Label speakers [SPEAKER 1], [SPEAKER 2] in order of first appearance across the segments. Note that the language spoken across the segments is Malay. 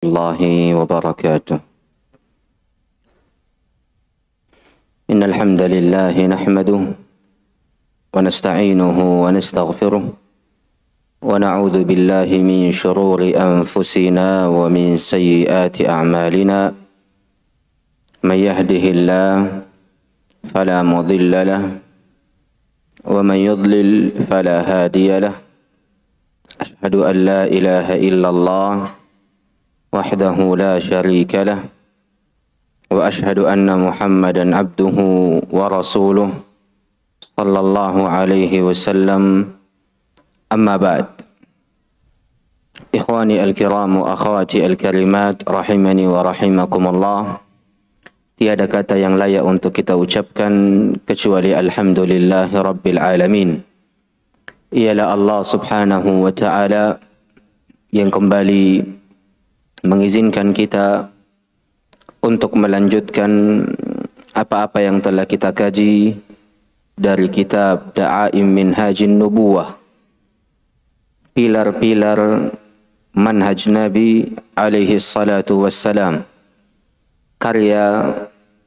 [SPEAKER 1] الله وبركاته. إن الحمد لله نحمده ونستعينه ونستغفره ونعوذ بالله من شرور أنفسنا ومن سيئات أعمالنا. من يهده الله فلا مضل له ومن يضلل فلا هادي له. أشهد أن لا إله إلا الله وحده لا شريك له وأشهد أن محمدا عبده ورسوله صلى الله عليه وسلم. أما بعد، إخواني الكرام وأخواتي الكريمات rahimani wa rahimakumullah. Tiada kata yang layak untuk kita ucapkan kecuali alhamdulillahi rabbil alamin. Ialah Allah subhanahu wa ta'ala yang kembali mengizinkan kita untuk melanjutkan apa-apa yang telah kita kaji dari kitab Da'aim Minhajin Nubuwah, pilar-pilar manhaj Nabi alaihi salatu wassalam, karya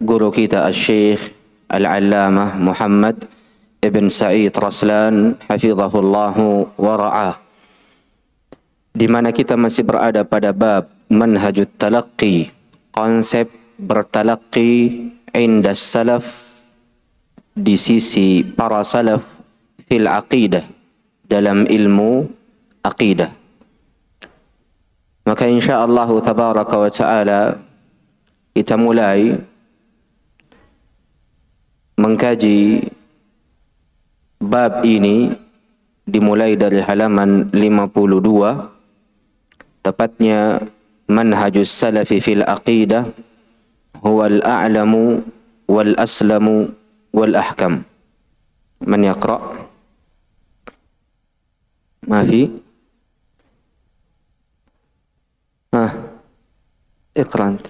[SPEAKER 1] guru kita Al-Syekh Al-Allamah Muhammad Ibn Sa'id Raslan hafizahullahu wa ra'ah, di mana kita masih berada pada bab manhajut talaqqi, konsep bertalaqi inda salaf, di sisi para salaf, fil aqidah, dalam ilmu aqidah. Maka insyaallah tabaraka wa ta'ala kita mulai mengkaji bab ini dimulai dari halaman 52, tepatnya manhajus salafi fil aqidah huwa al-a'lamu wal aslamu wal ahkam. Man yaqra? Ma fi? اقرأ أنت.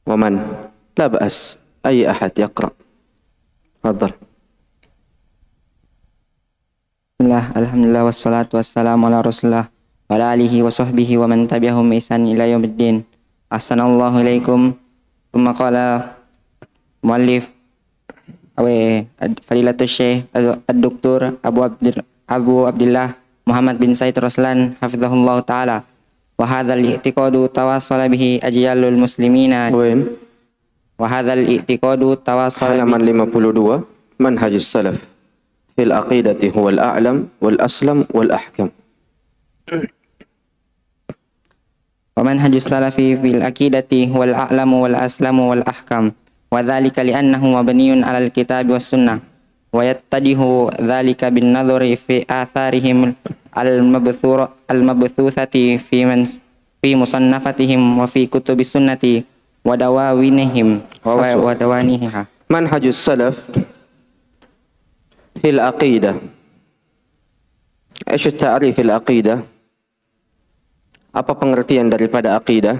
[SPEAKER 1] ومن؟ لا بأس، أي أحد يقرأ. تفضل.
[SPEAKER 2] Alhamdulillah wassalatu wassalamu ala rasulillah wa ala alihi wa sahbihi wa man tabi'ahum bi ihsan ila yaumiddin. Assalamualaikum ilaikum. Thumma qala muallif fadilatul syekh ad-doktor Abu Abdullah Muhammad bin Said Raslan hafizahullah ta'ala, wa hadzal i'tiqadu tawassala bihi ajyalul muslimina. Wa hadzal i'tiqadu tawassala
[SPEAKER 1] halaman 52, manhajus salaf fil aqidati huwa al-a'lam wal aslam wal ahkam.
[SPEAKER 2] Wa manhajus salafi fil aqidati huwa al-a'lamu wal aslamu wal ahkam, wa dzalika li'annahu mabniun 'alal kitabi was sunnah, wa yattadihu dzalika bin nadhari fi atharihim al-mabthuthati fi musannafatihim wa fi kutubis sunnati wa dawawinihim wa dawaniha.
[SPEAKER 1] Manhajus salaf fil aqidah. Esh ta'rif fil aqidah? Apa pengertian daripada aqidah?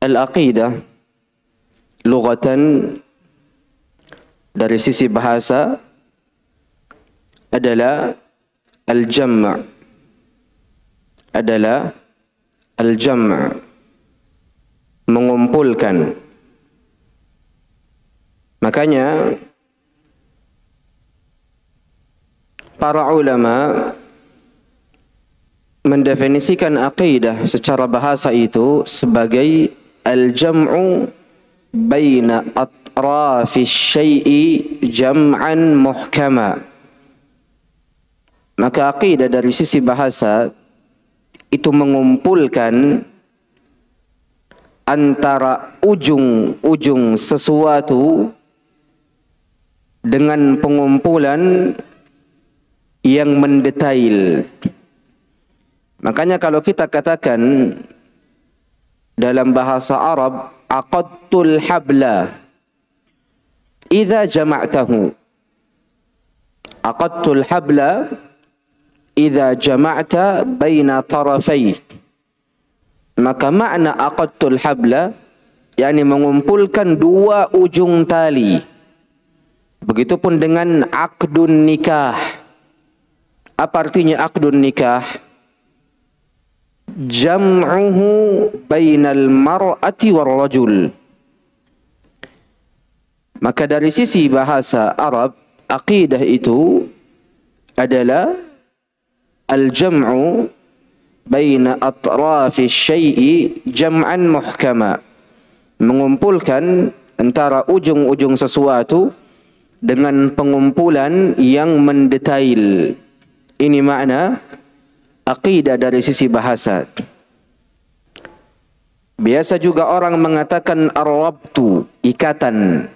[SPEAKER 1] Al-aqidah lughatan, dari sisi bahasa, adalah al-jam', mengumpulkan. Makanya para ulama mendefinisikan aqidah secara bahasa itu sebagai al-jam'u baina atrafi syai'i jam'an muhkama. Maka aqidah dari sisi bahasa itu mengumpulkan antara ujung-ujung sesuatu dengan pengumpulan yang mendetail. Makanya kalau kita katakan dalam bahasa Arab, aqadtul habla idza jama'tahu. Aqadtul habla idza jama'ta baina tarafai. Maka makna aqadtul habla yakni mengumpulkan dua ujung tali. Begitupun dengan aqdun nikah. Apa artinya aqdun nikah? jam'uhu bainal mar'ati wal rajul. Maka dari sisi bahasa Arab, aqidah itu adalah al-jam'u baina atrafi syai'i jam'an muhkama, mengumpulkan antara ujung-ujung sesuatu dengan pengumpulan yang mendetail. Ini makna aqidah dari sisi bahasa. Biasa juga orang mengatakan ar-rabtu, ikatan.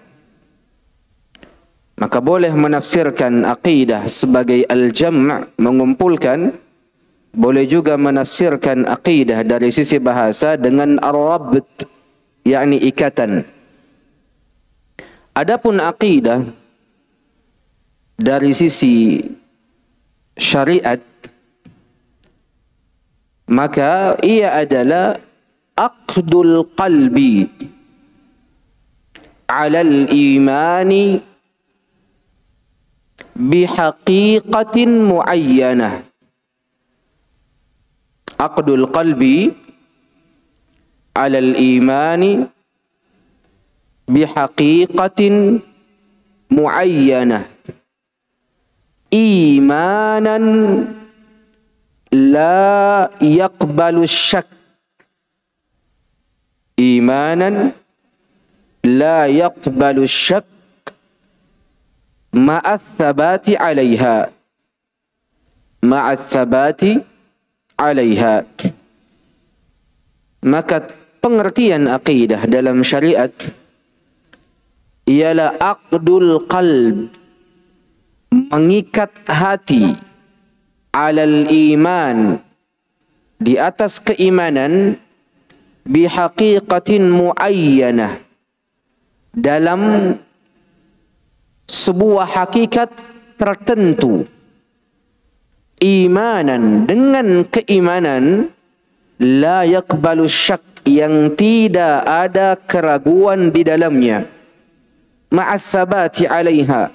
[SPEAKER 1] Maka boleh menafsirkan aqidah sebagai al-jam', mengumpulkan. Boleh juga menafsirkan aqidah dari sisi bahasa dengan ar-rabt, yakni ikatan. Adapun aqidah dari sisi syariat, maka ia adalah aqdul qalbi ala al-imani bihaqiqatin muayyanah. Aqdul qalbi ala al-imani bihaqiqatin muayyanah. Imanan la yaqbalu syak. Imanan la yaqbalu syak ma'ath thabati 'alaiha. Ma'ath thabati 'alaiha. Maka pengertian aqidah dalam syariat ialah aqdul qalb, mengikat hati, alal iman, di atas keimanan, bihaqiqatin muayyanah, dalam sebuah hakikat tertentu. Imanan, dengan keimanan, la yakbalu syak, yang tidak ada keraguan di dalamnya, ma'athabati 'alaiha,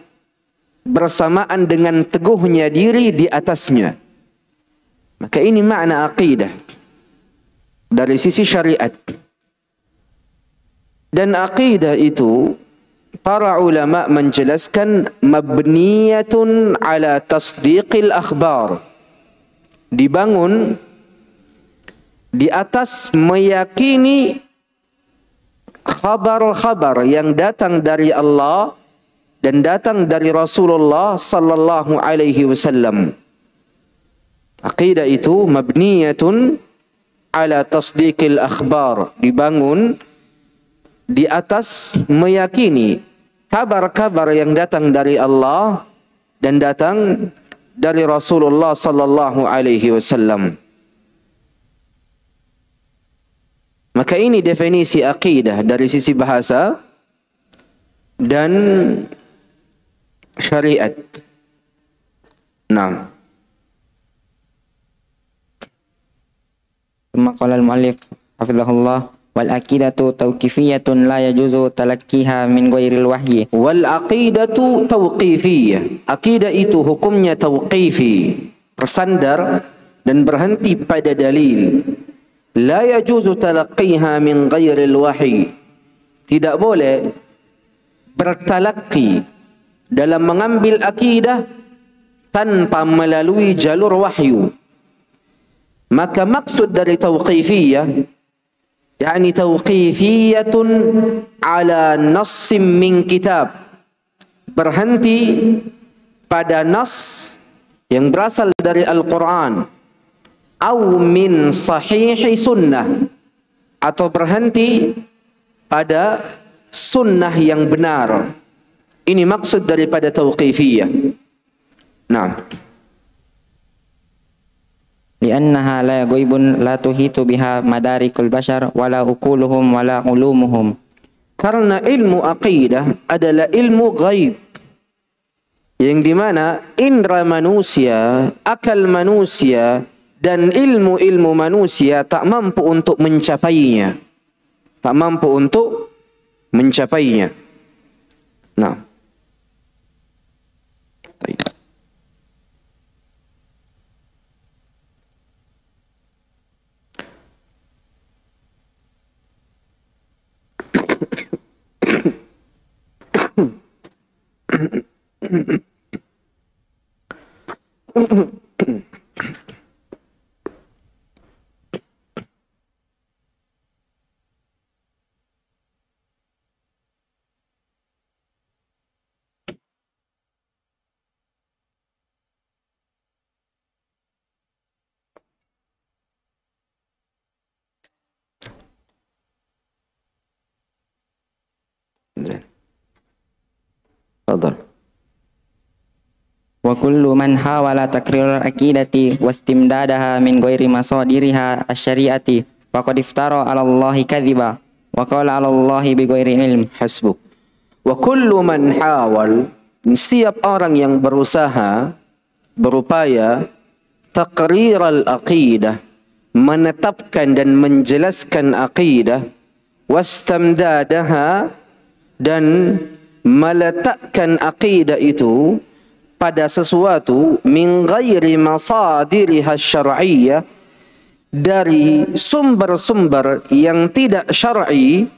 [SPEAKER 1] bersamaan dengan teguhnya diri di atasnya. Maka ini makna aqidah dari sisi syariat. Dan aqidah itu para ulama menjelaskan mabniyatun ala tasdiqil akhbar, dibangun di atas meyakini khabar-khabar yang datang dari Allah dan datang dari Rasulullah sallallahu alaihi wasallam. Aqidah itu mabniyatun ala tasdiqil akhbar, dibangun di atas meyakini kabar-kabar yang datang dari Allah dan datang dari Rasulullah sallallahu alaihi wasallam. Maka ini definisi aqidah dari sisi bahasa dan syariat. Nah,
[SPEAKER 2] qala al-muallif hafizahullah, wal aqidatu tauqifiyatun la yajuzu talaqqiha min ghairil wahyi.
[SPEAKER 1] Wal aqidatu tauqifiyah, aqidah itu hukumnya tauqifi, bersandar dan berhenti pada dalil. La yajuzu talaqqiha min ghairil wahyi, tidak boleh bertalaqi dalam mengambil akidah tanpa melalui jalur wahyu. Maka maksud dari tauqifiyah, yakni tauqifiyatun ala nassim min kitab, berhenti pada nas yang berasal dari Al-Quran, atau min sahihi sunnah, atau berhenti pada sunnah yang benar. Ini maksud daripada tauqifiyah. Nah,
[SPEAKER 2] li'annaha la ghaibun la tuhitu biha madarikul bashar wala uquluhum wala ulumuhum.
[SPEAKER 1] Karena ilmu aqidah adalah ilmu ghaib, yang dimana indera manusia, akal manusia, dan ilmu-ilmu manusia tak mampu untuk mencapainya. Tak mampu untuk mencapainya. Nah, Fadhal.
[SPEAKER 2] Wa kullu man hawala takrir aqidati wastimdadaha min ghairi masadiriha asy-syari'ati faqad iftara 'ala Allahi kadhiba wa qala 'ala Allahi bighairi ilm.
[SPEAKER 1] Hasbuk. Wa kullu man hawal, setiap orang yang berusaha, berupaya taqrir al-aqidah, menetapkan dan menjelaskan aqidah, wastamdadaha, dan meletakkan aqidah itu pada sesuatu min ghairi masadiriha syar'iyyah, dari sumber-sumber yang tidak syar'i,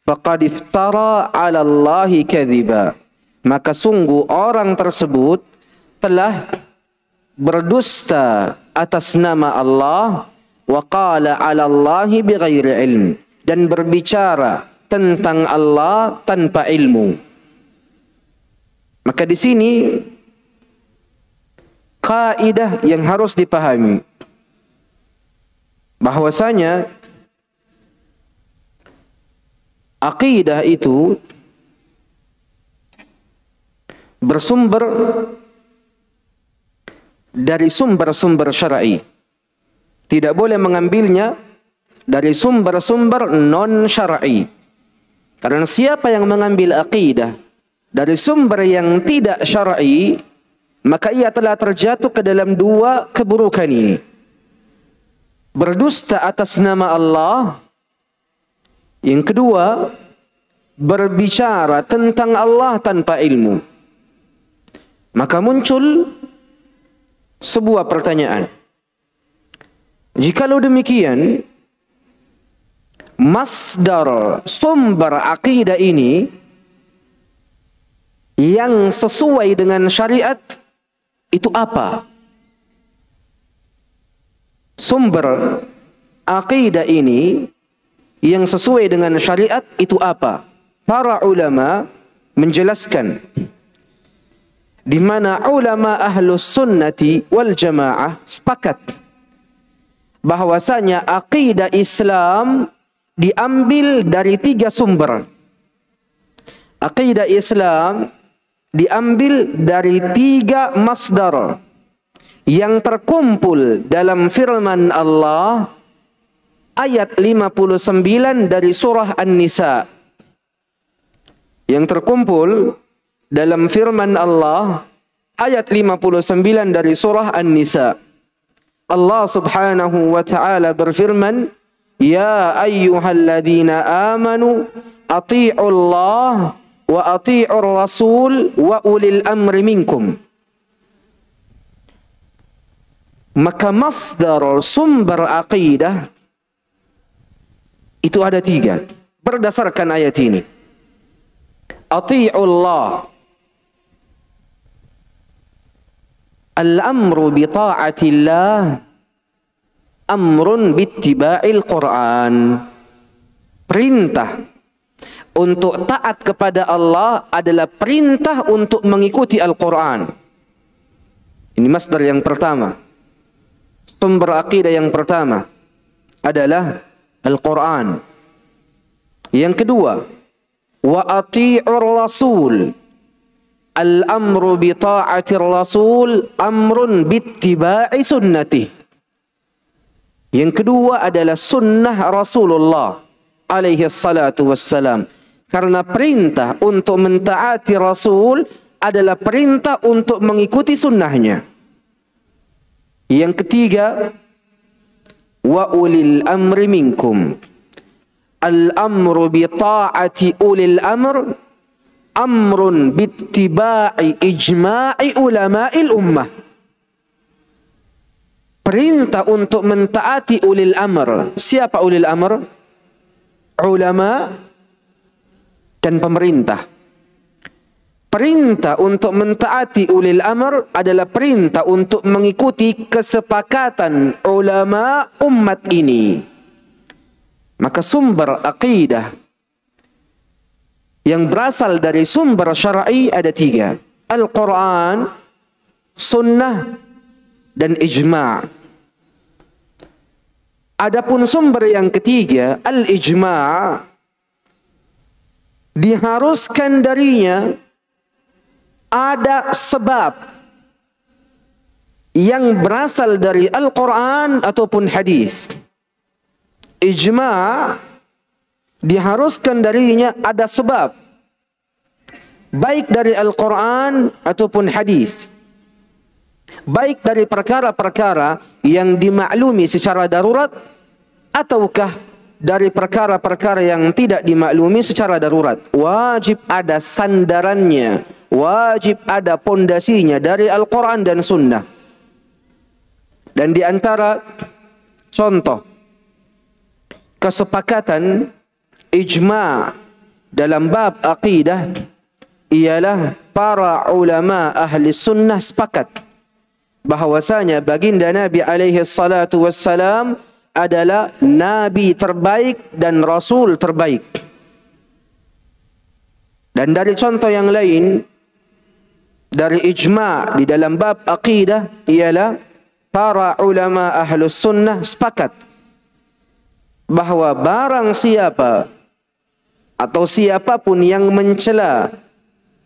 [SPEAKER 1] faqad iftara 'ala Allahi kadhiba, maka sungguh orang tersebut telah berdusta atas nama Allah, wa qala 'ala Allahi bighairi ilm, dan berbicara tentang Allah tanpa ilmu. Maka di sini kaidah yang harus dipahami bahwasanya aqidah itu bersumber dari sumber-sumber syar'i. Tidak boleh mengambilnya dari sumber-sumber non syar'i. Karena siapa yang mengambil aqidah dari sumber yang tidak syar'i, maka ia telah terjatuh ke dalam dua keburukan ini. Berdusta atas nama Allah. Yang kedua, berbicara tentang Allah tanpa ilmu. Maka muncul sebuah pertanyaan. Jikalau demikian, masdar sumber akidah ini yang sesuai dengan syariat itu apa? Sumber akidah ini yang sesuai dengan syariat itu apa? Para ulama menjelaskan, di mana ulama ahlus sunnati wal jamaah sepakat bahwasanya akidah Islam diambil dari tiga sumber. Akidah Islam diambil dari tiga masdar yang terkumpul dalam firman Allah ayat 59 dari surah An-Nisa. Yang terkumpul dalam firman Allah ayat 59 dari surah An-Nisa. Allah Subhanahu wa taala berfirman, "Ya ayyuhalladzina amanu atti'u Allah wa atti'ur rasul wa ulil amri minkum." Maka masdar sumber akidah itu ada tiga berdasarkan ayat ini. Atti'u Allah, al-amru bi ta'atillah, amrun bittiba'il Quran. Perintah untuk taat kepada Allah adalah perintah untuk mengikuti Al-Quran. Ini masdar yang pertama. Sumber akidah yang pertama adalah Al-Quran. Yang kedua, wa ati'ur rasul, al-amru bi ta'atir rasul amrun bittiba'i sunnatih. Yang kedua adalah sunnah Rasulullah alaihi salatu wassalam. Karena perintah untuk mentaati Rasul adalah perintah untuk mengikuti sunnahnya. Yang ketiga, wa ulil amri minkum, al-amru bi ta'ati ulil amr amrun bittiba'i ijma'i ulama'il ummah. Perintah untuk mentaati ulil amr. Siapa ulil amr? Ulama dan pemerintah. Perintah untuk mentaati ulil amr adalah perintah untuk mengikuti kesepakatan ulama umat ini. Maka sumber akidah yang berasal dari sumber syar'i ada 3. Al-Quran, sunnah, dan ijma'. Adapun sumber yang ketiga, al-ijma', diharuskan darinya ada sebab yang berasal dari Al-Quran ataupun hadis. Ijma' diharuskan darinya ada sebab, baik dari Al-Quran ataupun hadis, baik dari perkara-perkara yang dimaklumi secara darurat ataukah dari perkara-perkara yang tidak dimaklumi secara darurat. Wajib ada sandarannya, wajib ada pondasinya dari Al-Quran dan Sunnah. Dan di antara contoh kesepakatan ijma' dalam bab akidah ialah para ulama ahli sunnah sepakat bahwasanya baginda Nabi alaihi salatu wassalam adalah nabi terbaik dan rasul terbaik. Dan dari contoh yang lain dari ijma' di dalam bab akidah ialah para ulama ahlus sunnah sepakat bahwa barang siapa atau siapapun yang mencela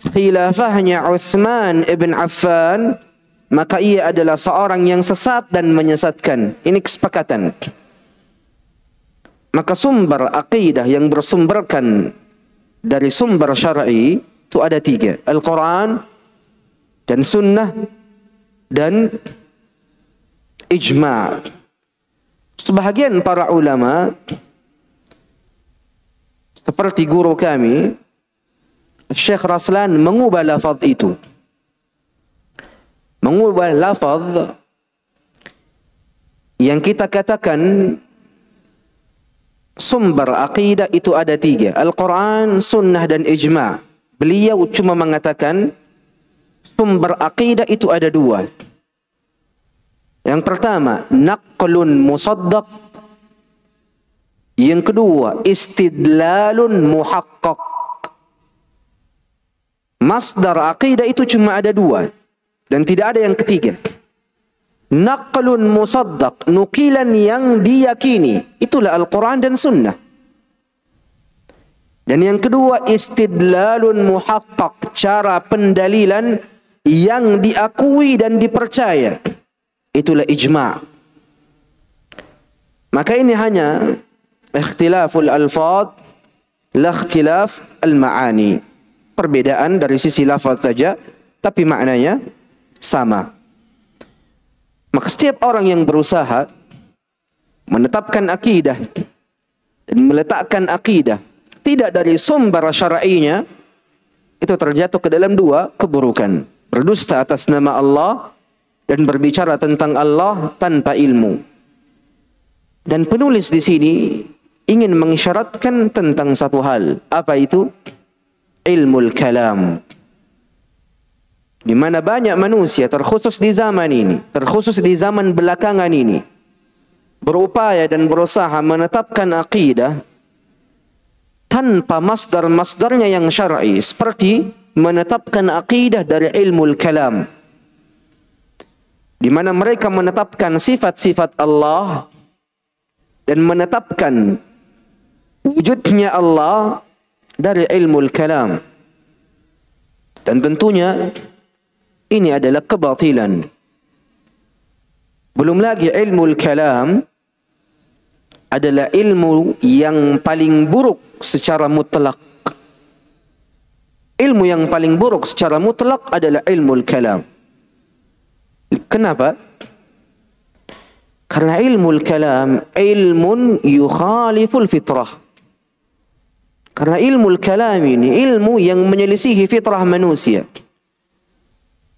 [SPEAKER 1] khilafahnya Uthman ibn Affan, maka ia adalah seorang yang sesat dan menyesatkan. Ini kesepakatan. Maka sumber akidah yang bersumberkan dari sumber syar'i itu ada 3. Al-Quran dan Sunnah dan ijma'. Sebahagian para ulama seperti guru kami Syekh Raslan mengubah lafaz itu. Mengubah lafaz yang kita katakan sumber akidah itu ada 3. Al-Quran, Sunnah dan ijma'. Beliau cuma mengatakan sumber akidah itu ada 2. Yang pertama, naqlun musaddaq. Yang kedua, istidlalun muhaqqaq. Masdar akidah itu cuma ada 2 dan tidak ada yang ketiga. Naqlun musaddaq, nukilan yang diyakini, itulah Al-Quran dan Sunnah. Dan yang kedua, istidlalun muhaqqaq, cara pendalilan yang diakui dan dipercaya, itulah ijma'. Maka ini hanya ikhtilaful alfaz, la ikhtilaf al-ma'ani. Perbedaan dari sisi lafaz saja, tapi maknanya sama. Maka setiap orang yang berusaha menetapkan akidah dan meletakkan akidah tidak dari sumber syar'inya, itu terjatuh ke dalam 2 keburukan. Berdusta atas nama Allah dan berbicara tentang Allah tanpa ilmu. Dan penulis di sini ingin mengisyaratkan tentang satu hal. Apa itu? Ilmul kalam. Di mana banyak manusia, terkhusus di zaman ini, terkhusus di zaman belakangan ini, berupaya dan berusaha menetapkan akidah tanpa masdar-masdarnya yang syar'i, seperti menetapkan akidah dari ilmul kalam, di mana mereka menetapkan sifat-sifat Allah dan menetapkan wujudnya Allah dari ilmul kalam. Dan tentunya ini adalah kebatilan. Belum lagi ilmul kalam adalah ilmu yang paling buruk secara mutlak. Ilmu yang paling buruk secara mutlak adalah ilmul kalam. Kenapa? Karena ilmul kalam ilmun yukhaliful fitrah. Karena ilmul kalam ini ilmu yang menyelisihi fitrah manusia.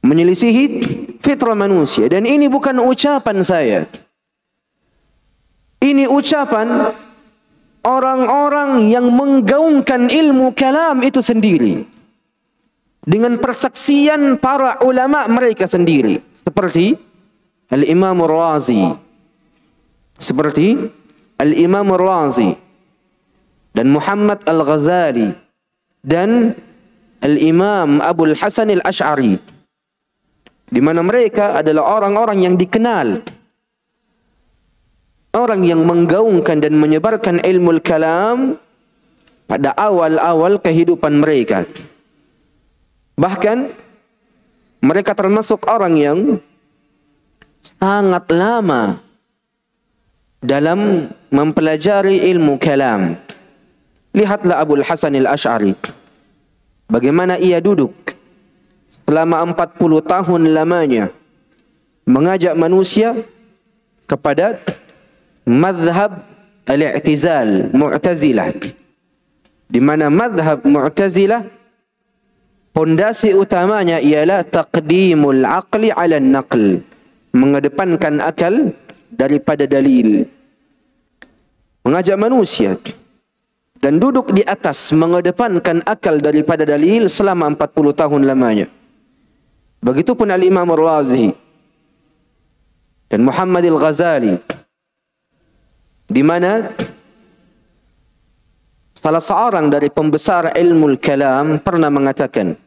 [SPEAKER 1] Menyelisihi fitrah manusia. Dan ini bukan ucapan saya. Ini ucapan orang-orang yang menggaungkan ilmu kalam itu sendiri dengan persaksian para ulama mereka sendiri, seperti Al-Imam Ar-Razi, dan Muhammad Al-Ghazali dan Al-Imam Abul Hasan Al-Ash'ari, di mana mereka adalah orang-orang yang dikenal, orang yang menggaungkan dan menyebarkan ilmu kalam pada awal-awal kehidupan mereka. Bahkan mereka termasuk orang yang sangat lama dalam mempelajari ilmu kalam. Lihatlah Abul Hasan Al-Ash'ari, bagaimana ia duduk selama 40 tahun lamanya mengajak manusia kepada madhab al-i'tizal, Mu'tazilah, di mana madhab Mu'tazilah pondasi utamanya ialah taqdimul aqli 'ala an-naql, mengedepankan akal daripada dalil. Mengajak manusia dan duduk di atas mengedepankan akal daripada dalil selama 40 tahun lamanya. Begitupun Al-Imam Ar-Razi dan Muhammad Al-Ghazali, di mana salah seorang dari pembesar ilmu kalam pernah mengatakan,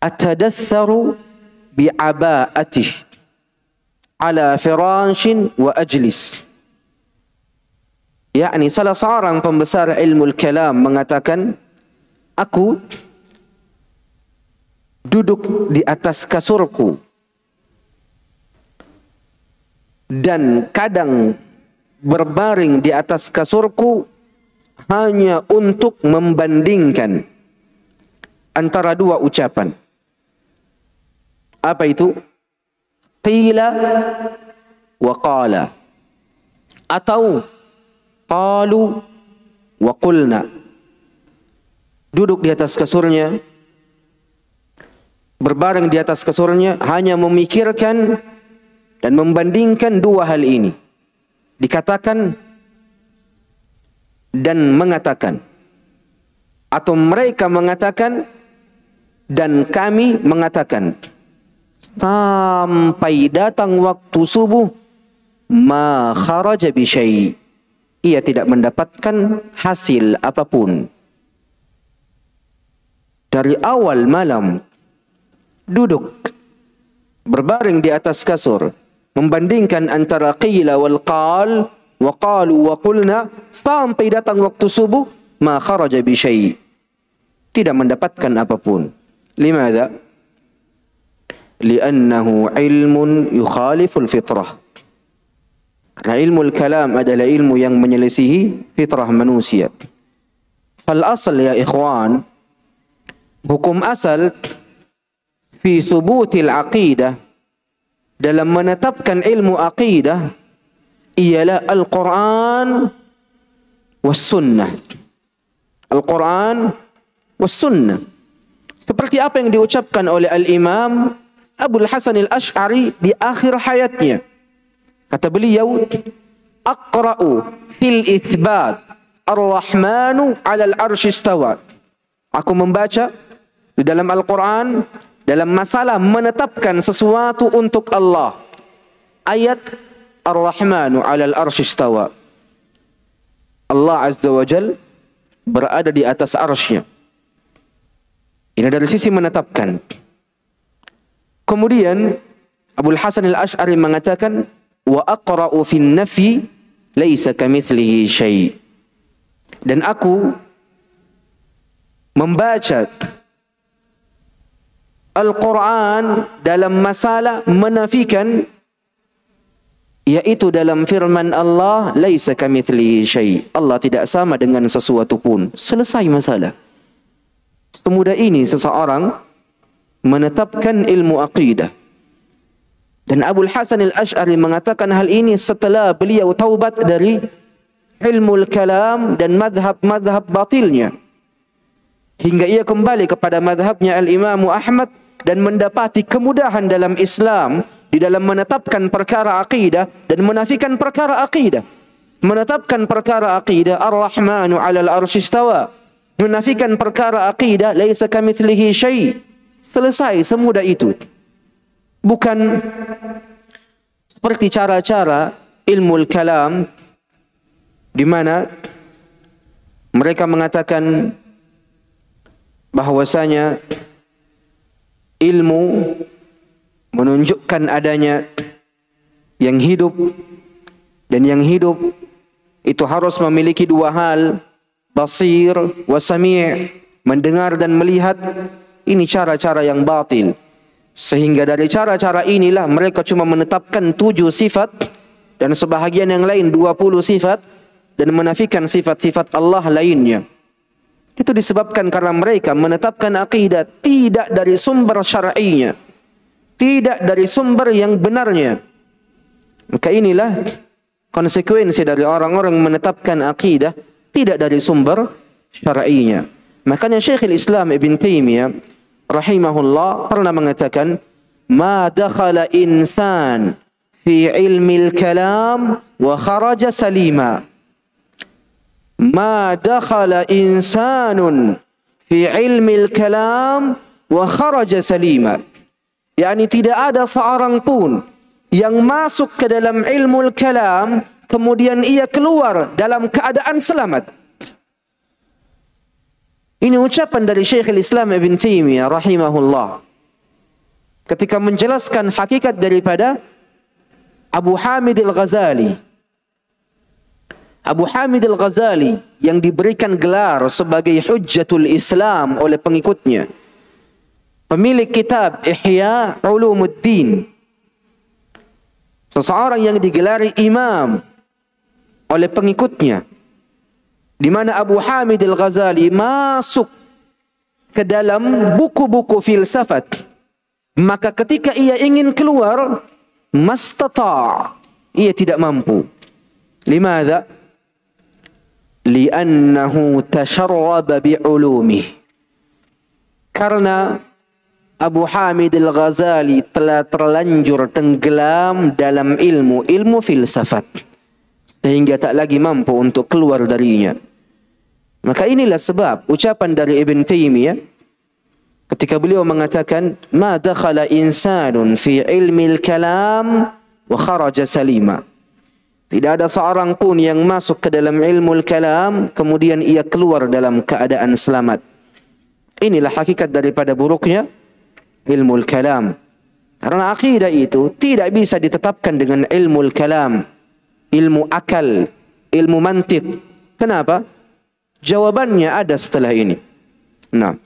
[SPEAKER 1] "Atadatharu bi'aba'atih ala firashin wa ajlis." yakni salah seorang pembesar ilmu kalam mengatakan, aku duduk di atas kasurku dan kadang berbaring di atas kasurku hanya untuk membandingkan antara dua ucapan. Apa itu? Qila wa qala, atau qalu wa qulna. Duduk di atas kasurnya, berbaring di atas kasurnya, hanya memikirkan dan membandingkan dua hal ini. Dikatakan dan mengatakan, atau mereka mengatakan dan kami mengatakan, sampai datang waktu subuh, ma kharaja bi syai', ia tidak mendapatkan hasil apapun. Dari awal malam duduk berbaring di atas kasur, membandingkan antara qila wal qal, wa qalu wa qulna, sampai datang waktu subuh, ma kharaja bi syai', tidak mendapatkan apapun. Limadha? Li'annahu ilmun yukhaliful fitrah. Karena ilmu kalam adalah ilmu yang menyelisihi fitrah manusia. Fal asal ya ikhwan, hukum asal fi thubutil aqidah, dalam menetapkan ilmu aqidah, ialah Al-Quran was sunnah. Al-Quran was sunnah. Seperti apa yang diucapkan oleh Al-Imam Abul Hasan Al-Ash'ari di akhir hayatnya. Kata beliau, aqra'u fil itsbat ar-Rahmanu 'alal 'arsy istawa. Aku membaca di dalam Al-Quran dalam masalah menetapkan sesuatu untuk Allah. Ayat Ar-Rahmanu 'alal 'arsy istawa. Allah Azza wa Jalla berada di atas arsy-Nya. Ini dari sisi menetapkan. Kemudian Abul Hasan Al-Ash'ari mengatakan, wa aqra'u fin nafi laisa kamitslihi syai'. Dan aku membaca Al-Quran dalam masalah menafikan, yaitu dalam firman Allah, laisa kamitslihi syai', Allah tidak sama dengan sesuatu pun. Selesai masalah. Semudah ini seseorang menetapkan ilmu aqidah. Dan Abul Hasan Al-Ash'ari mengatakan hal ini setelah beliau taubat dari ilmu kalam dan madhab-madhab batilnya, hingga ia kembali kepada madhabnya Al-Imam Ahmad dan mendapati kemudahan dalam Islam di dalam menetapkan perkara aqidah dan menafikan perkara aqidah. menetapkan perkara akidah Ar-Rahmanu 'alal 'arsy istawa, menafikan perkara akidah laisa kamitslihi syai'. Selesai, semudah itu. Bukan seperti cara-cara ilmu kalam di mana mereka mengatakan bahwasanya ilmu menunjukkan adanya yang hidup, dan yang hidup itu harus memiliki dua hal, basir wa sami', mendengar dan melihat. Ini cara-cara yang batil. Sehingga dari cara-cara inilah mereka cuma menetapkan 7 sifat dan sebahagian yang lain 20 sifat dan menafikan sifat-sifat Allah lainnya. Itu disebabkan karena mereka menetapkan akidah tidak dari sumber syar'inya, tidak dari sumber yang benarnya. Maka inilah konsekuensi dari orang-orang menetapkan akidah tidak dari sumber syar'inya. Makanya Syekhul Islam Ibn Taimiyah rahimahullah pernah mengatakan, ma dakhala insan fi ilmi al-kalam wa kharaja salima. Ma dakhala insanun fi ilmi al-kalam wa kharaja salima. Yani tidak ada seorang pun yang masuk ke dalam ilmu al-kalam kemudian ia keluar dalam keadaan selamat. Ini ucapan dari Syekhul Islam Ibn Taimiyah rahimahullah ketika menjelaskan hakikat daripada Abu Hamid Al-Ghazali. Abu Hamid Al-Ghazali yang diberikan gelar sebagai Hujjatul Islam oleh pengikutnya, pemilik kitab Ihya Ulumuddin, seseorang yang digelari imam oleh pengikutnya, di mana Abu Hamid Al-Ghazali masuk ke dalam buku-buku filsafat. Maka ketika ia ingin keluar, mastata', ia tidak mampu. Limadha? Li'annahu tasharraba bi'ulumih. Karena Abu Hamid Al-Ghazali telah terlanjur tenggelam dalam ilmu filsafat, sehingga tak lagi mampu untuk keluar darinya. Maka inilah sebab ucapan dari Ibn Taimiyah ketika beliau mengatakan, ma dakhala insanun fi ilmi al-kalam wa kharaja salima. Tidak ada seorang pun yang masuk ke dalam ilmu al-kalam kemudian ia keluar dalam keadaan selamat. Inilah hakikat daripada buruknya ilmu al-kalam. Karena akidah itu tidak bisa ditetapkan dengan ilmu al-kalam, ilmu akal, ilmu mantik. Kenapa? Jawabannya ada setelah ini. Nah.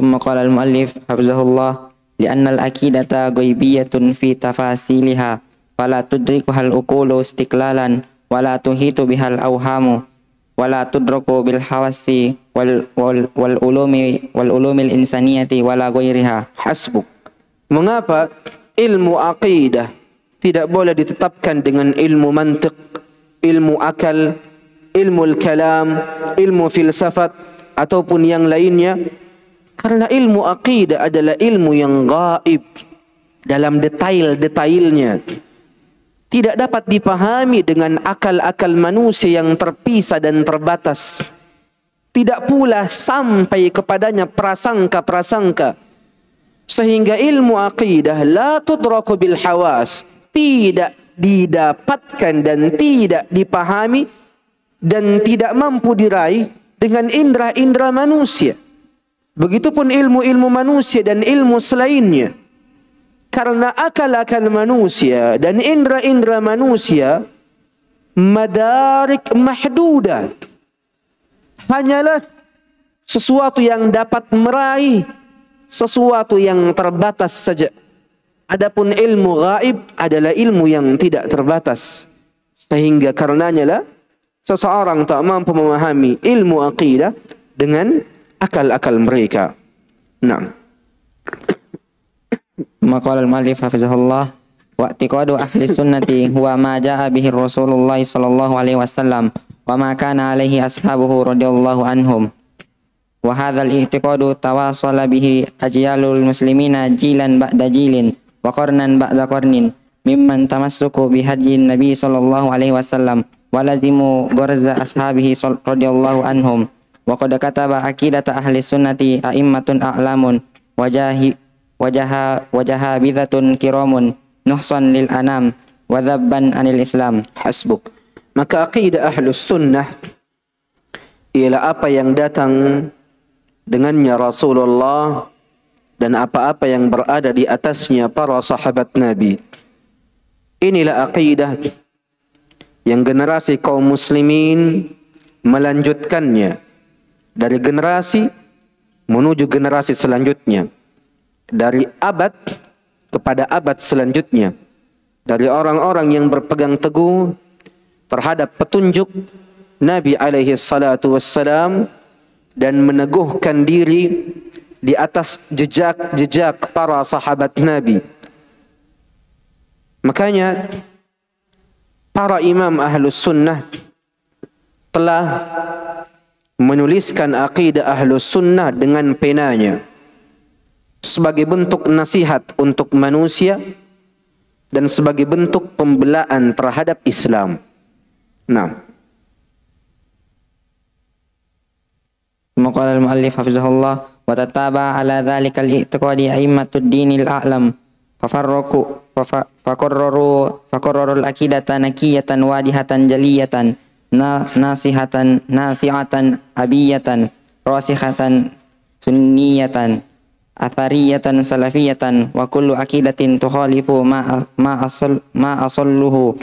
[SPEAKER 2] ثم قال المؤلف حفظه الله لأن العقيدة غيبية في تفاصيلها فلا تدركها العقول استقلالا ولا تحيط بها الأوهام ولا تدرك بالحواس والعلوم الإنسانية ولا غيرها.
[SPEAKER 1] Hasbuk. Mengapa ilmu aqidah tidak boleh ditetapkan dengan ilmu mantiq, ilmu akal, ilmu al-kalam, ilmu filsafat ataupun yang lainnya? Karena ilmu aqidah adalah ilmu yang gaib dalam detail-detailnya. Tidak dapat dipahami dengan akal-akal manusia yang terpisah dan terbatas. Tidak pula sampai kepadanya prasangka-prasangka. Sehingga ilmu aqidah la tudraku bil hawas, tidak didapatkan dan tidak dipahami dan tidak mampu diraih dengan indera-indera manusia. Begitupun ilmu-ilmu manusia dan ilmu selainnya. Karena akal-akal manusia dan indera-indera manusia madarik mahdudah, hanyalah sesuatu yang dapat meraih sesuatu yang terbatas saja. Adapun ilmu gaib adalah ilmu yang tidak terbatas. Sehingga karenanya lah seseorang tak mampu memahami ilmu aqidah dengan akal-akal mereka. Nah.
[SPEAKER 2] Maqal al-mu'allif hafizahullah wa i'tiqadu ahli sunnati huwa ma jaa bihi Rasulullah sallallahu alaihi wasallam wa ma kana alaihi ashabuhu radhiyallahu anhum. Wa hadzal i'tiqadu tawassala bihi ajyalul muslimina jilan ba'da jilin wa qarnan ba'da qarnin mimman tamassuku bihadyin Nabi sallallahu alaihi wasallam wa lazimu gharza ashabihi radhiyallahu anhum. Wa qad kataba aqidata ahli sunnati a'immatun a'lamun wajahabidatun kiramun nuhsan lil anam wa dhabban anil Islam.
[SPEAKER 1] Hasbuk. Maka aqidah ahlus sunnah ialah apa yang datang dengannya Rasulullah dan apa-apa yang berada di atasnya para sahabat Nabi. Inilah aqidah yang generasi kaum muslimin melanjutkannya dari generasi menuju generasi selanjutnya, dari abad kepada abad selanjutnya, dari orang-orang yang berpegang teguh terhadap petunjuk Nabi alaihi salatu wassalam dan meneguhkan diri di atas jejak-jejak para sahabat Nabi. Makanya para imam ahlus sunnah telah menuliskan aqidah ahlus sunnah dengan penanya sebagai bentuk nasihat untuk manusia dan sebagai bentuk pembelaan terhadap Islam. Nah,
[SPEAKER 2] maqala al-muallif hafizahullah wa tataba ala dzalikal i'tiqadi a'immatud dinil a'lam faqarraru al-aqidata nakiyatan wadihatan jaliyatan nasi'atan abiyatan rasikhatan sunniyatan athariyatan salafiyatan wa kullu aqidatin tukhalifu ma asalluhu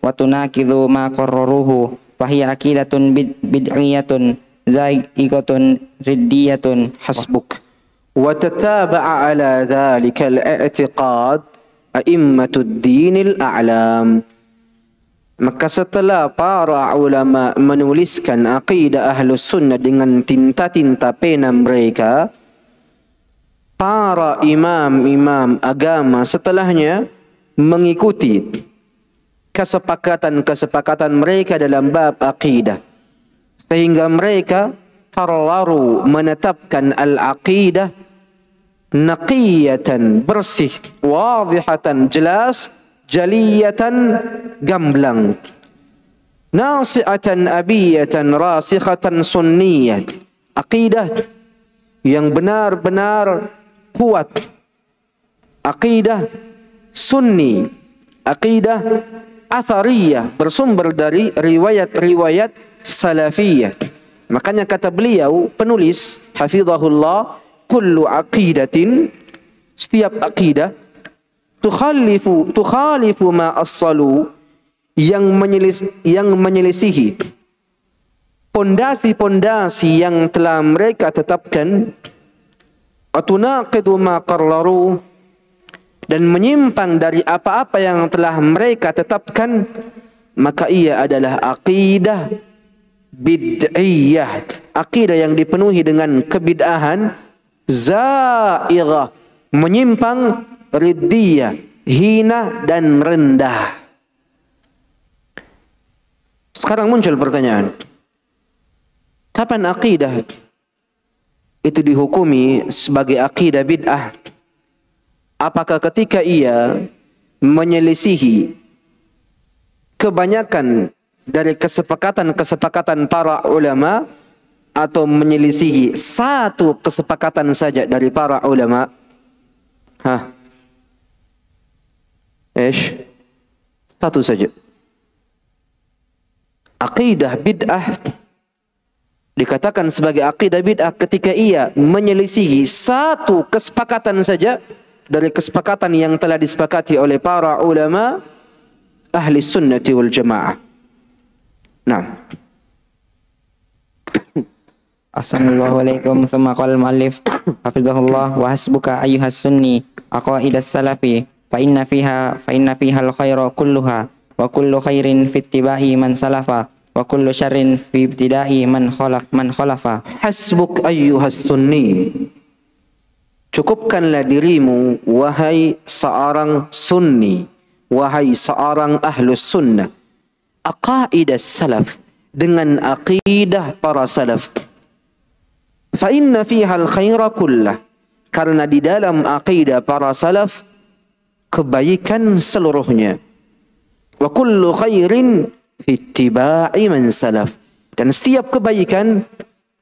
[SPEAKER 2] wa tunakidhu ma qarraruhu fahiya aqidatun bid'iyatun zaiqatun riddiyatun.
[SPEAKER 1] Hasbuk. Wa tataba'a ala dhalika al-i'tiqad a'immatud dinil a'lam. Maka setelah para ulama menuliskan aqidah ahlus sunnah dengan tinta-tinta pena mereka, para imam-imam agama setelahnya mengikuti kesepakatan-kesepakatan mereka dalam bab aqidah, sehingga mereka terlalu menetapkan al-aqidah naqiyatan, bersih, wadihatan, jelas, jaliyatan, gamblang, nasi'atan abiyatan rasikhatan sunniyah, aqidah yang benar-benar kuat, aqidah sunni, aqidah athariyah, bersumber dari riwayat-riwayat salafiyah. Makanya kata beliau penulis hafizahullah, kullu aqidatin, setiap aqidah tukhalifu ma as-salu, yang menyelisihi pondasi-pondasi yang telah mereka tetapkan, atunaqidu ma qarraru, dan menyimpang dari apa-apa yang telah mereka tetapkan, maka ia adalah aqidah bid'iyah, aqidah yang dipenuhi dengan kebid'ahan, za'ighah, menyimpang, riddiyah, hina dan rendah. Sekarang muncul pertanyaan, kapan aqidah itu dihukumi sebagai aqidah bid'ah? Apakah ketika ia menyelisihi kebanyakan dari kesepakatan-kesepakatan para ulama, atau menyelisihi satu kesepakatan saja dari para ulama? Satu saja. Aqidah bid'ah dikatakan sebagai aqidah bid'ah ketika ia menyelisihi satu kesepakatan saja dari kesepakatan yang telah disepakati oleh para ulama ahli sunnati wal jamaah. Nah,
[SPEAKER 2] Assalamualaikum. Thumma qala al-muallif hafizahullah wa hasbuka ayyuhas sunni aqaidas salafi fa inna fiha al-khairu kulluha wa kullu khairin fi ittiba'i man salafa wa kullu syarrin fi ibtida'i man khalafa.
[SPEAKER 1] Hasbuk ayyuhas sunni, cukupkanlah dirimu wahai seorang sunni, wahai seorang ahlus sunnah, aqaidas salaf, dengan aqidah para salaf. Fa inna fiha al-khaira kullah, karena di dalam aqidah para salaf kebaikan seluruhnya. Wa kullu khairin fi ittiba'i man salaf. Dan setiap kebaikan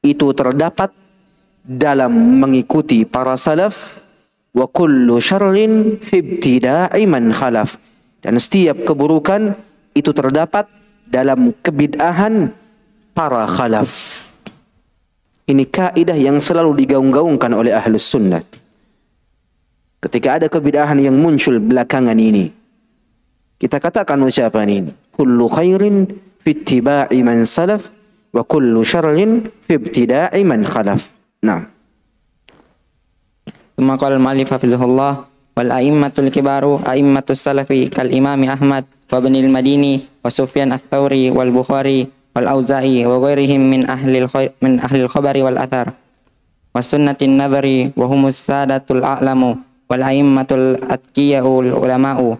[SPEAKER 1] itu terdapat dalam mengikuti para salaf. Wa kullu syarrin fi ibtida'i man khalaf. Dan setiap keburukan itu terdapat dalam kebid'ahan para khalaf. Ini kaidah yang selalu digaung-gaungkan oleh Ahlus Sunnah. Ketika ada kebid'ahan yang muncul belakangan ini, kita katakan ucapan ini, kullu khairin fi ittiba'i man salaf wa kullu syarrin fi ibtida'i man khalaf. Nah.
[SPEAKER 2] Tsumma qala al-mu'allif hafizahullah wal a'immatul kibaru a'immatus salafi kal Imam Ahmad wa Ibn al-Madini wa Sufyan ats-Tsauri wal Bukhari wal Auza'i wa ghairihim min ahli al-khabari wal athar wa sunnatin nadhari wa humus sadatul a'lamu wal a'immatul atqiya'ul ulama'u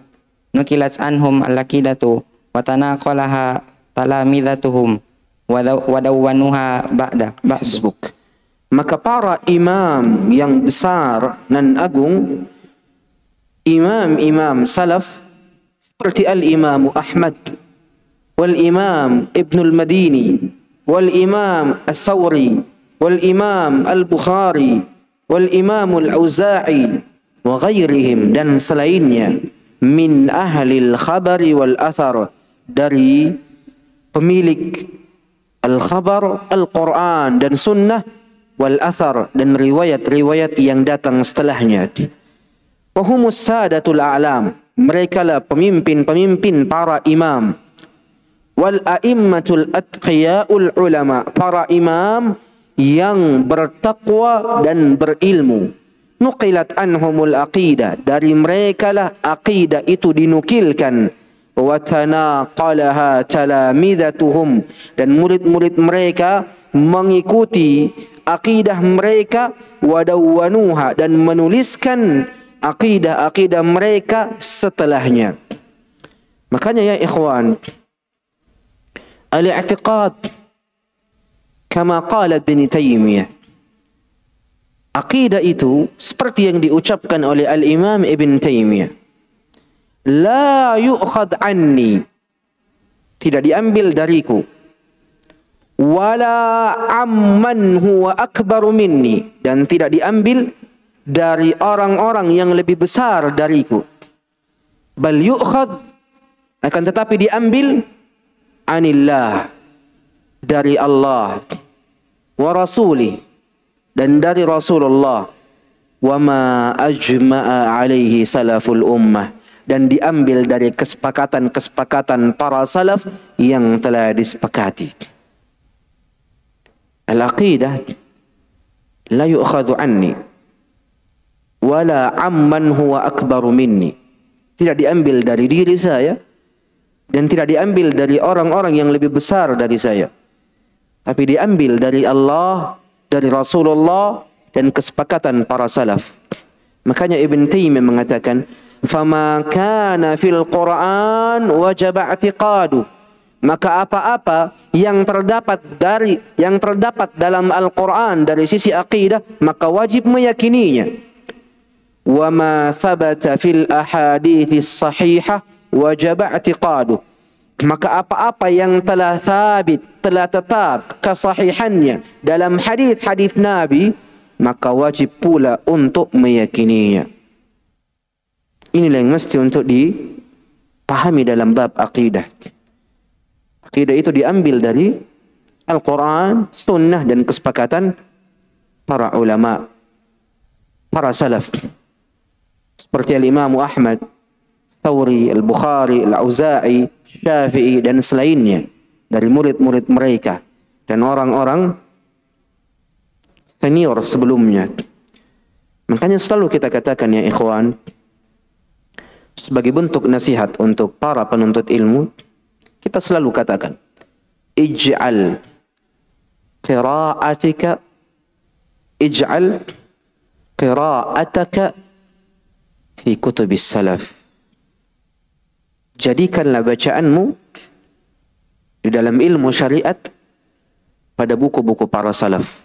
[SPEAKER 2] nukilat anhum al-aqidatu wa tanaqalaha talamidatuhum wa dawwanuha ba'da
[SPEAKER 1] Hasbuk. Maka para imam yang besar dan agung, imam-imam salaf seperti al-Imam Ahmad wal Imam Ibn al-Madini wal Imam al-Thawri wal Imam al-Bukhari wal Imam al-Auza'i wa ghairihim, dan selainnya, min ahlil khabari wal athar, dari pemilik al-khabar, al-Quran dan sunnah, wal athar, dan riwayat-riwayat yang datang setelahnya. Wa humus sadatul a'lam, mereka lah pemimpin-pemimpin para imam. Wal a'immatul atqiya'ul ulama, para imam yang bertakwa dan berilmu. Nuqilat anhumul aqidah, dari mereka lah aqidah itu dinukilkan. Wa tanaqalaha talamidatuhum, dan murid-murid mereka mengikuti aqidah mereka. Wa dawwanuha, dan menuliskan aqidah-aqidah mereka setelahnya. Makanya ya ikhwan, al-i'tiqad kama qala Ibn Taymiyah, aqidah itu seperti yang diucapkan oleh al-Imam Ibn Taymiyah, la yu'khad anni, tidak diambil dariku, wala amman huwa akbaru minni, dan tidak diambil dari orang-orang yang lebih besar dariku. Bal yu'khad, akan tetapi diambil, anillah, dari Allah, wa rasulih, dan dari Rasulullah, wa ma ajma'a alaihi salaful ummah, dan diambil dari kesepakatan-kesepakatan para salaf yang telah disepakati. Al-aqidah la yu'khadhu anni wala amman huwa akbaru minni, tidak diambil dari diri saya dan tidak diambil dari orang-orang yang lebih besar dari saya, tapi diambil dari Allah, dari Rasulullah, dan kesepakatan para salaf. Makanya Ibn Taymiyah mengatakan, fama kana fil Quran wajaba i'tiqadu, maka apa-apa yang terdapat dalam Al-Quran dari sisi akidah, maka wajib meyakininya. Wa ma thabata fil ahadits sahihah wajaba i'tiqadu, maka apa-apa yang telah sabit, telah tetap kesahihannya dalam hadis-hadis Nabi, maka wajib pula untuk meyakininya. Inilah yang mesti untuk dipahami dalam bab akidah. Akidah itu diambil dari Al-Quran, Sunnah, dan kesepakatan para ulama, para salaf. Seperti Al-Imam Ahmad, Thawri, Al-Bukhari, Al-Auza'i, Syafi'i, dan selainnya dari murid-murid mereka dan orang-orang senior sebelumnya. Makanya selalu kita katakan ya ikhwan, sebagai bentuk nasihat untuk para penuntut ilmu, kita selalu katakan, ij'al qira'ataka fi kutubis salaf. Jadikanlah bacaanmu di dalam ilmu syariat pada buku-buku para salaf.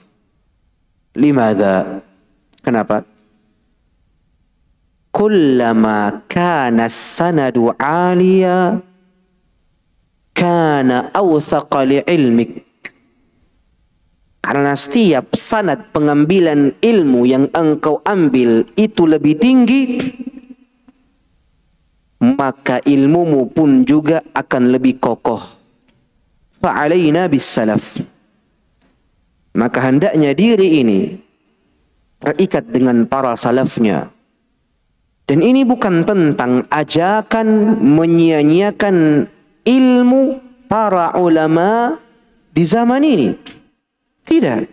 [SPEAKER 1] Limadha? Kenapa? kullama kana sanadu 'aliya kana awthaqa li'ilmik. Karena setiap sanad pengambilan ilmu yang engkau ambil itu lebih tinggi, maka ilmumu pun juga akan lebih kokoh. Fa'alaina bis salaf. Maka hendaknya diri ini terikat dengan para salafnya. Dan ini bukan tentang ajakan menyia-nyiakan ilmu para ulama di zaman ini. Tidak.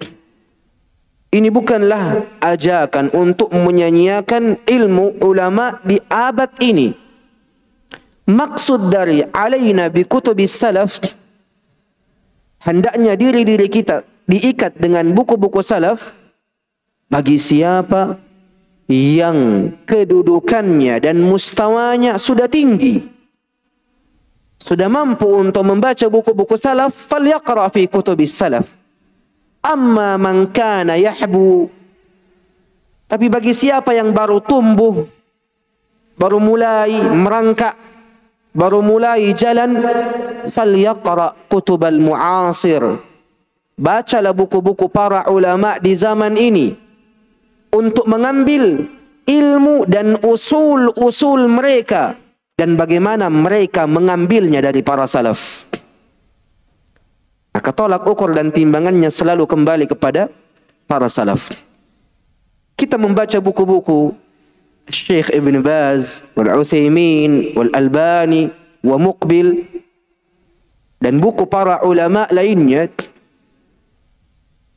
[SPEAKER 1] Ini bukanlah ajakan untuk menyia-nyiakan ilmu ulama di abad ini. Maksud dari alaina bi kutubis salaf, hendaknya diri-diri kita diikat dengan buku-buku salaf bagi siapa yang kedudukannya dan mustawanya sudah tinggi, sudah mampu untuk membaca buku-buku salaf, falyaqra fi kutubis salaf. Amma man kana yahbu, tapi bagi siapa yang baru tumbuh, baru mulai merangkak, baru mulai jalan, falyaqra kutubal mu'asir. Bacalah buku-buku para ulama di zaman ini untuk mengambil ilmu dan usul-usul mereka dan bagaimana mereka mengambilnya dari para salaf. Maka tolak ukur dan timbangannya selalu kembali kepada para salaf. Kita membaca buku-buku Syekh Ibn Baz, wal Utsaimin, wal Albani, wa Muqbil, dan buku para ulama lainnya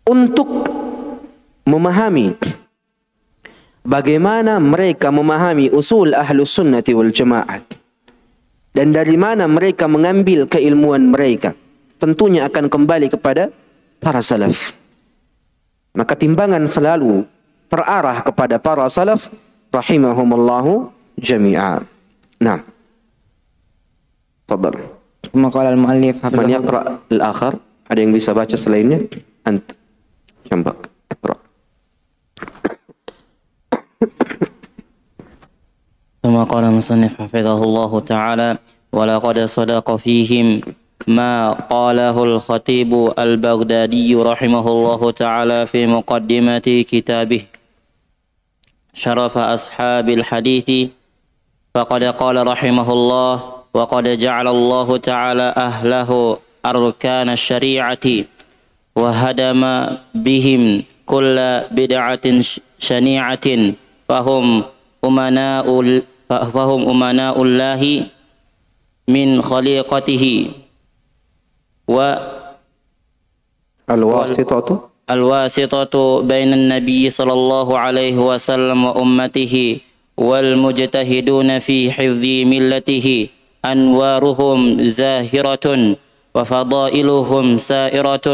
[SPEAKER 1] untuk memahami bagaimana mereka memahami usul Ahlus Sunnati wal Jamaah dan dari mana mereka mengambil keilmuan mereka. Tentunya akan kembali kepada para salaf. Maka timbangan selalu terarah kepada para salaf rahimahumullahu jami'a. Nah. Tafadhal.
[SPEAKER 2] Maqala al-muallif
[SPEAKER 1] Man yaqra al-akhar? Ada yang bisa baca selainnya? Ant. Jambak. Iqra.
[SPEAKER 3] ثم قال المصنف حفظه الله تعالى ولقد صدق فيهم ما قاله الخطيب البغدادي رحمه الله تعالى في مقدمة كتابه شرف أصحاب الحديث، فقد قال رحمه الله وقد جعل الله تعالى أهله أركان الشريعة وهدم بهم كل بدعة شنيعة فهم أمناء الله من خليقته الواسطة بين النبي صلى الله عليه وسلم وأمته والمجتهدون في حفظ ملته أنوارهم زاهرة وفضائلهم سائرة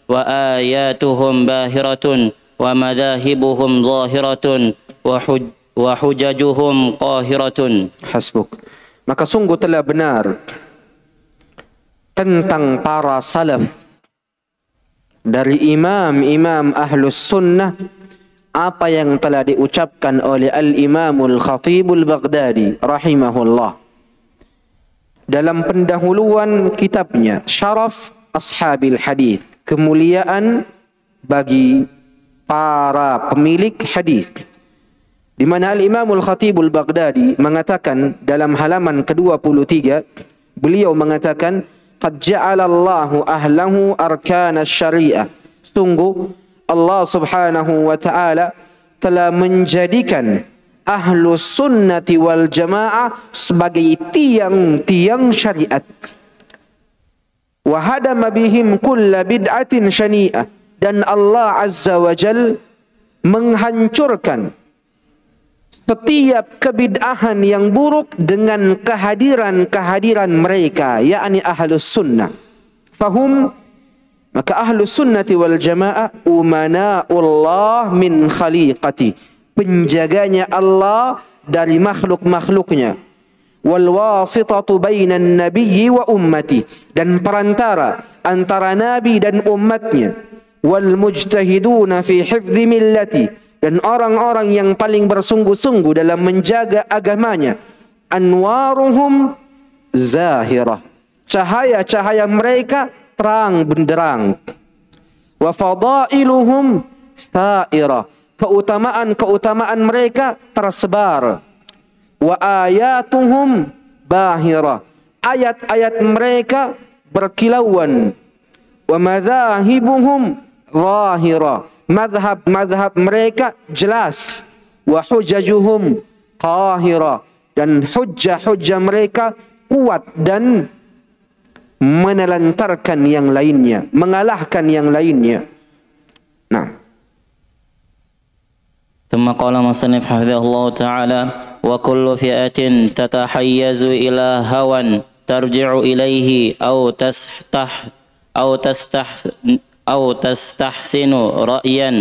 [SPEAKER 3] وآياتهم باهرة ومذاهبهم ظاهرة وحججهم قاهرة.
[SPEAKER 1] Hasbuk. Maka sungguh telah benar tentang para salaf dari imam-imam Ahlus Sunnah apa yang telah diucapkan oleh Al-Imamul Khatibul Baghdadi rahimahullah dalam pendahuluan kitabnya Syaraf Ashabil Hadis, kemuliaan bagi para pemilik hadis, di mana Al-Imamul Khatibul Baghdadi mengatakan dalam halaman ke-23, beliau mengatakan qad ja'alallahu ahlahu arkana syariah. Sungguh Allah Subhanahu wa taala telah menjadikan Ahlus Sunnati wal Jamaah sebagai tiang-tiang syariat. Wa hadama bihim kulla bid'atin syani'ah, dan Allah Azza wa Jal menghancurkan setiap kebid'ahan yang buruk dengan kehadiran mereka, yakni Ahlus Sunnah. Fahum, maka Ahlus Sunnati wal Jamaah umana'ullah min khaliqati, penjaganya Allah dari makhluk-makhluknya. Wal wasitatu bainan nabiyyi wa ummati, dan perantara antara nabi dan umatnya. Wal mujtahiduna fi hifdzi millati, dan orang-orang yang paling bersungguh-sungguh dalam menjaga agamanya, anwaruhum zahirah, cahaya-cahaya mereka terang benderang, wa fadailuhum sairah, keutamaan-keutamaan mereka tersebar, wa ayatuhum bahirah, ayat-ayat mereka berkilauan, wa madzahibuhum zahirah, madhab-madhab mereka jelas, wa hujajuhum qahirah, dan hujjah-hujjah mereka kuat dan menelantarkan yang lainnya, mengalahkan yang lainnya. Nah,
[SPEAKER 3] ثم قال مصنف حفظه الله تعالى: وكل فئة تتحيز إلى هوى ترجع إليه أو تستحسن رأيا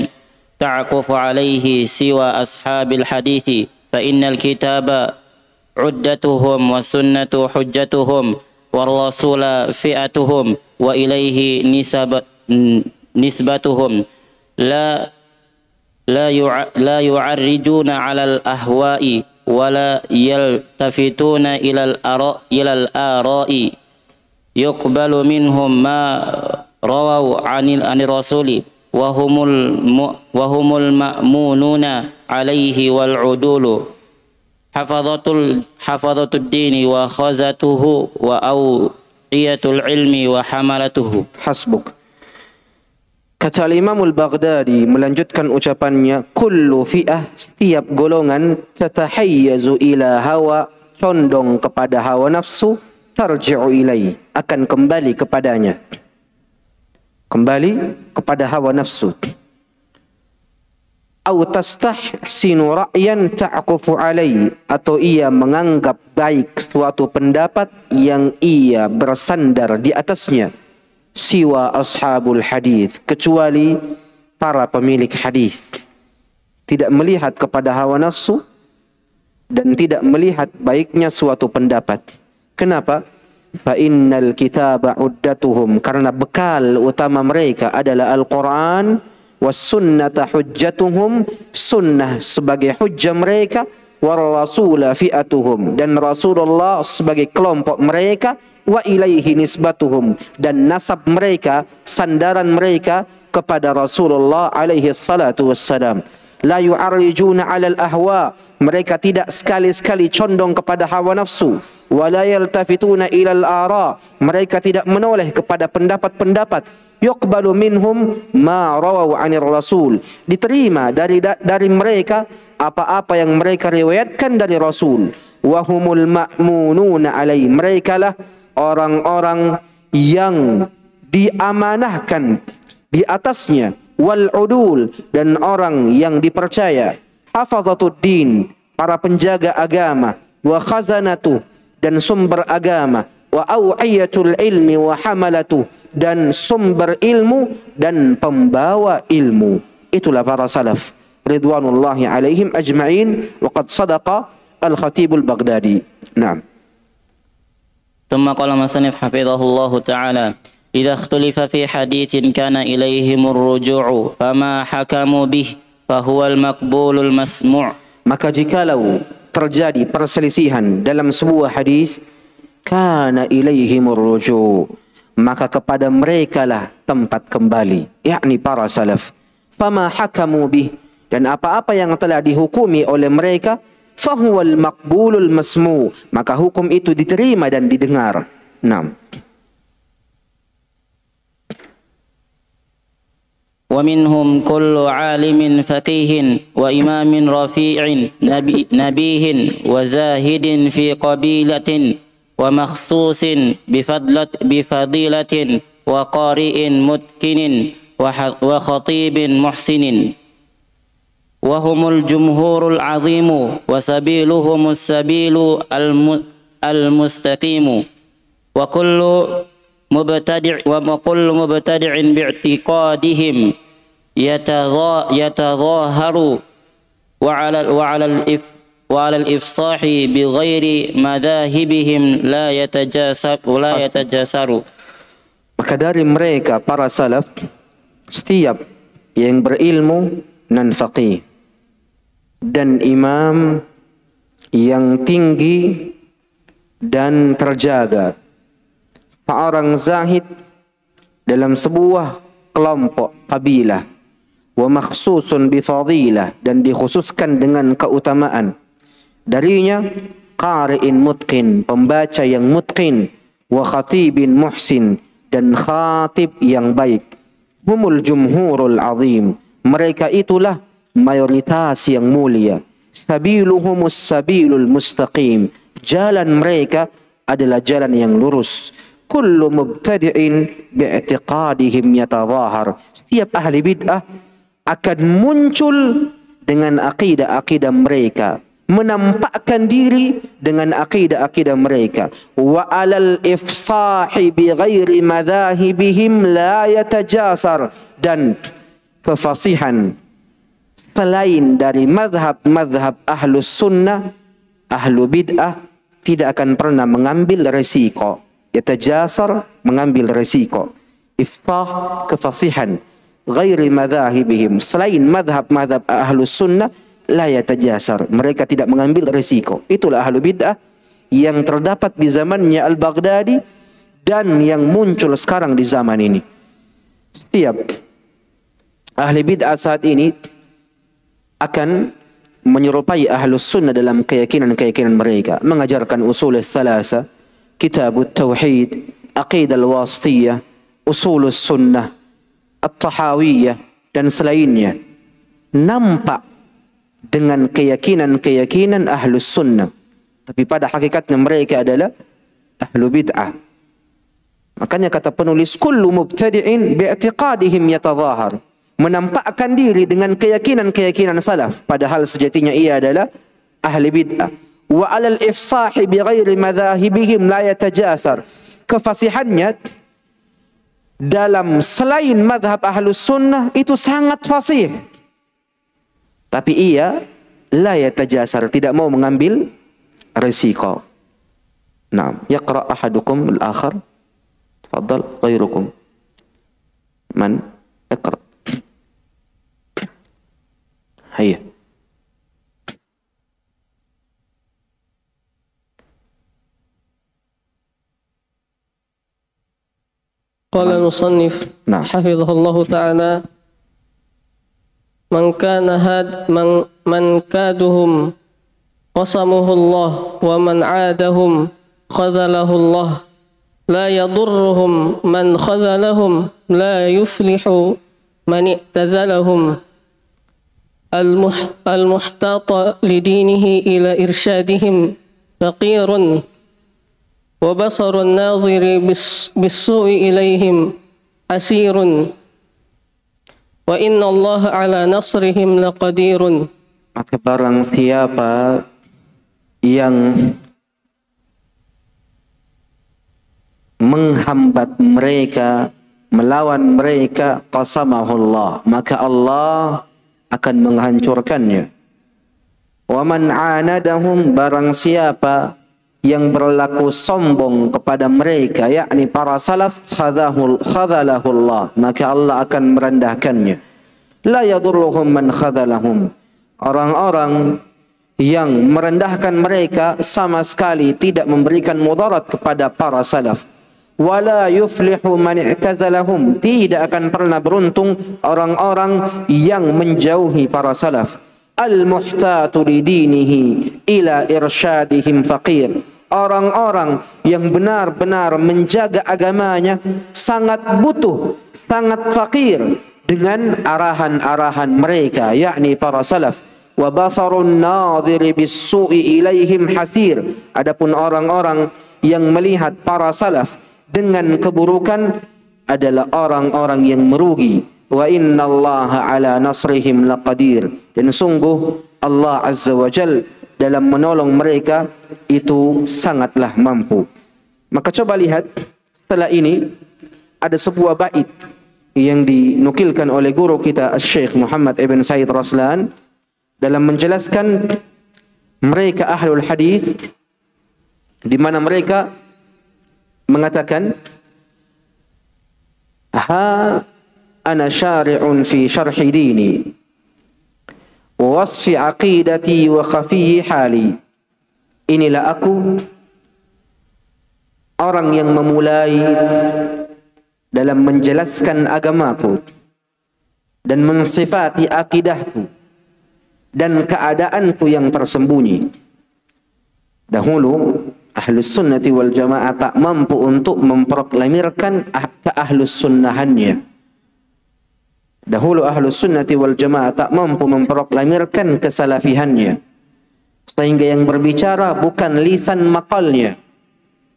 [SPEAKER 3] تعكف عليه سوى أصحاب الحديث، فإن الكتاب عدتهم والسنة حجتهم والرسول فئتهم وإليه نسبتهم، لا يعرجون على الأهواء ولا يلتفتون إلى الآراء، يقبل منهم ما رووا عن الرسول وهم المأمونون عليه والعدول، حفظة الدين وخزته وأوعية العلم وحملته.
[SPEAKER 1] Hasbuk. Kata Imam Al-Baghdadi melanjutkan ucapannya, kullu fi'ah, setiap golongan, tatahayyazu ila hawa, condong kepada hawa nafsu, tarji'u ilai, akan kembali kepadanya, kembali kepada hawa nafsu, au tastahsinu ra'yan ta'kufu alai, atau ia menganggap baik suatu pendapat yang ia bersandar di atasnya, siwa ashabul hadis, kecuali para pemilik hadis, tidak melihat kepada hawa nafsu dan tidak melihat baiknya suatu pendapat. Kenapa? Fa innal kitaba uddatuhum, karena bekal utama mereka adalah Al-Quran, was sunnata hujjatuhum, sunnah sebagai hujjah mereka, war rasula fi'atuhum, dan Rasulullah sebagai kelompok mereka, wa ilaihi nisbatuhum, dan nasab mereka, sandaran mereka kepada Rasulullah alaihi salatu wassalam. La yu'arrijuna 'alal ahwa, mereka tidak sekali-sekali condong kepada hawa nafsu, wa la yaltafituna ilal ara, mereka tidak menoleh kepada pendapat-pendapat, yuqbalu minhum ma rawaw 'anir rasul, diterima dari mereka apa-apa yang mereka riwayatkan dari Rasul, wa humul ma'mununa alai, mereka lah orang-orang yang diamanahkan di atasnya, wal udul, dan orang yang dipercaya, hafazatud din, para penjaga agama, wa khazanatu, dan sumber agama, wa awiyatul ilmi wa hamalatu, dan sumber ilmu dan pembawa ilmu. Itulah para salaf ridwanullahi alaihim ajma'in, wa qad sadaqa al-Khatibul Baghdadi. Naam.
[SPEAKER 3] ثم قال مصنف حفظه الله تعالى: إذا اختلف في حديث كان إليهم الرجوع فما حكموا به فهو المقبول المسموع.
[SPEAKER 1] Maka jikalau terjadi perselisihan dalam sebuah hadis, kana ilaihimur ruju', maka kepada mereka lah tempat kembali, yakni para salaf. Fama hakamu bih, dan apa-apa yang telah dihukumi oleh mereka, fahuwal maqbulul masmu', maka hukum itu diterima dan didengar. 6.
[SPEAKER 3] ومنهم كل عالم فقيه وإمام رفيع نبيه وزاهد في قبيلة ومخصوص بفضيلة وقارئ متقن وخطيب محسن، وهم الجمهور العظيم وسبيلهم السبيل المستقيم، وكل مبتدع باعتقادهم يتظاهر وعلى الإفصاح بغير مذاهبهم لا يتجاسر.
[SPEAKER 1] Maka dari mereka para salaf, setiap yang berilmu dan faqih, dan imam yang tinggi dan terjaga, seorang zahid dalam sebuah kelompok kabilah, wa makhsusun bi fadilah, dan dikhususkan dengan keutamaan darinya, qari'in mutqin, pembaca yang mutqin, wa khatibin muhsin, dan khatib yang baik. Humul jumhurul azim, mereka itulah mayoritas yang mulia. Sabiluhumus sabilul mustaqim, jalan mereka adalah jalan yang lurus. Kullu mubtadi'in bi'tiqadihim yatadhahar, setiap ahli bid'ah akan muncul dengan akidah-akidah mereka, menampakkan diri dengan akidah-akidah mereka. Wa alal ifsahi bi ghairi madhahibihim la yatajasar, dan kefasihan selain dari madhab ahlus sunnah, ahlu bid'ah tidak akan pernah mengambil resiko. Yatajasar, mengambil resiko. Ifsah, kefasihan. Ghairi madhahibihim, selain madhab ahlus sunnah, la yatajasar, mereka tidak mengambil resiko. Itulah ahlu bid'ah yang terdapat di zamannya Al-Baghdadi dan yang muncul sekarang di zaman ini. Setiap ahli bid'ah saat ini akan menyerupai ahlus sunnah dalam keyakinan-keyakinan mereka, mengajarkan usul thalatha, kitabut tauhid, aqidah al-wasitiyah, usul sunnah, at-tahawiyah, dan selainnya, nampak dengan keyakinan-keyakinan ahlus sunnah, tapi pada hakikatnya mereka adalah ahlu bid'ah. Makanya kata penulis, kullu mubtadi'in bi'tiqadihim yatadhahar, menampakkan diri dengan keyakinan-keyakinan salaf, padahal sejatinya ia adalah ahli bid'ah. Wa alal ifsahi bi ghairi madhahibihim la yatajasar, kefasihannya dalam selain madhab ahlus sunnah itu sangat fasih, tapi ia la yatajasar, tidak mau mengambil risiko. Naam, yaqra ahadukum al-akhar, tafadhal ghairukum. Man iqra. Hayya.
[SPEAKER 4] قال المصنف حفظه الله تعالى: من كادهم قسمه الله ومن عادهم خذله الله لا يضرهم من خذلهم لا يفلح من اعتزلهم المحتاط لدينه إلى إرشادهم فقير وبصر الناظر بالسوء إليهم عسير وإن الله على نصرهم لقدير.
[SPEAKER 1] Maka barang siapa yang menghambat mereka, melawan mereka, qasamahullah, maka Allah akan menghancurkannya. Wa man anadahum, barang siapa yang berlaku sombong kepada mereka, yakni para salaf, khadhalahullah, maka Allah akan merendahkannya. La yadurruhum man khadhalahum, orang-orang yang merendahkan mereka sama sekali tidak memberikan mudarat kepada para salaf. Wala yuflihu man i'tazalahum, tidak akan pernah beruntung orang-orang yang menjauhi para salaf. Al-muhtatu lidinihi ila irsyadihim faqir, orang-orang yang benar-benar menjaga agamanya sangat butuh, sangat fakir dengan arahan-arahan mereka, yakni para salaf. Wa basarun nadhiri bis-su'i ilaihim hasir, adapun orang-orang yang melihat para salaf dengan keburukan adalah orang-orang yang merugi. Wa innallaha ala nasrihim laqadir, dan sungguh Allah Azza wa Jal dalam menolong mereka itu sangatlah mampu. Maka coba lihat, setelah ini ada sebuah bait yang dinukilkan oleh guru kita Syekh Muhammad ibn Said Raslan dalam menjelaskan mereka ahlul hadis, di mana mereka mengatakan, ha ana syari'un fi syarhi dini wa wasfi aqidati wa khafiyyi hali. Inilah aku, orang yang memulai dalam menjelaskan agamaku dan mensifati akidahku dan keadaanku yang tersembunyi. Dahulu Ahlus Sunnati wal Jamaah tak mampu untuk memproklamirkan keahlus sunnahannya. Dahulu Ahlus Sunnati wal Jamaah tak mampu memproklamirkan kesalafihannya. Sehingga yang berbicara bukan lisan maqalnya,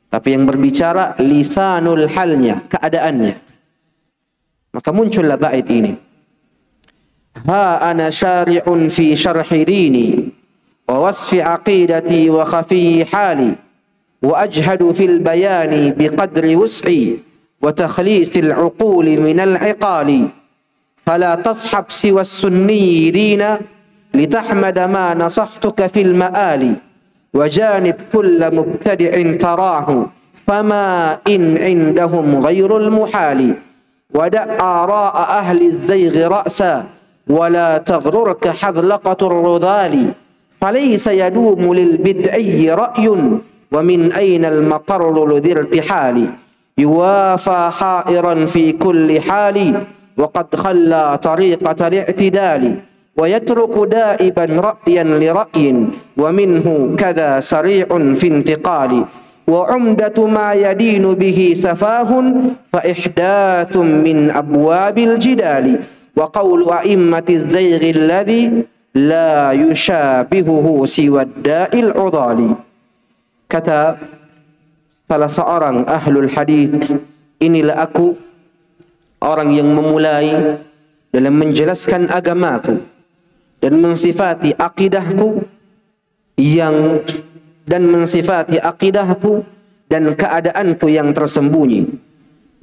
[SPEAKER 1] tapi yang berbicara lisanul halnya, keadaannya. Maka muncullah bait ini. Ha ana syari'un fi syarhi dini wa wasfi aqidati wa khafiyyi hali wa ajhadu fil bayani biqadri wus'i wa takhlisil uquli minal iqali fala tashab siwa sunni dina litahmada ma nasahtuka fil ma'ali wa janib kulla mubtadi'in tarahu fama in indahum ghairul muhali wa da'a ra'a ahli az-zayghi ra'sa wa la taghrurka hadlaqatur rudhali falaysa yadumu lil bid'i ra'yun ومن أين المقر لذي ارتحال يوافى حائرا في كل حال وقد خلى طريقة الاعتدال ويترك دائبا رأيا لرأي ومنه كذا سريع في انتقال وعمدة ما يدين به سفاه فإحداث من أبواب الجدال وقول أئمة الزيغ الذي لا يشابهه سوى الداء العضال. Kata salah seorang ahlul hadis, inilah aku, orang yang memulai dalam menjelaskan agamaku dan mensifati akidahku dan keadaanku yang tersembunyi.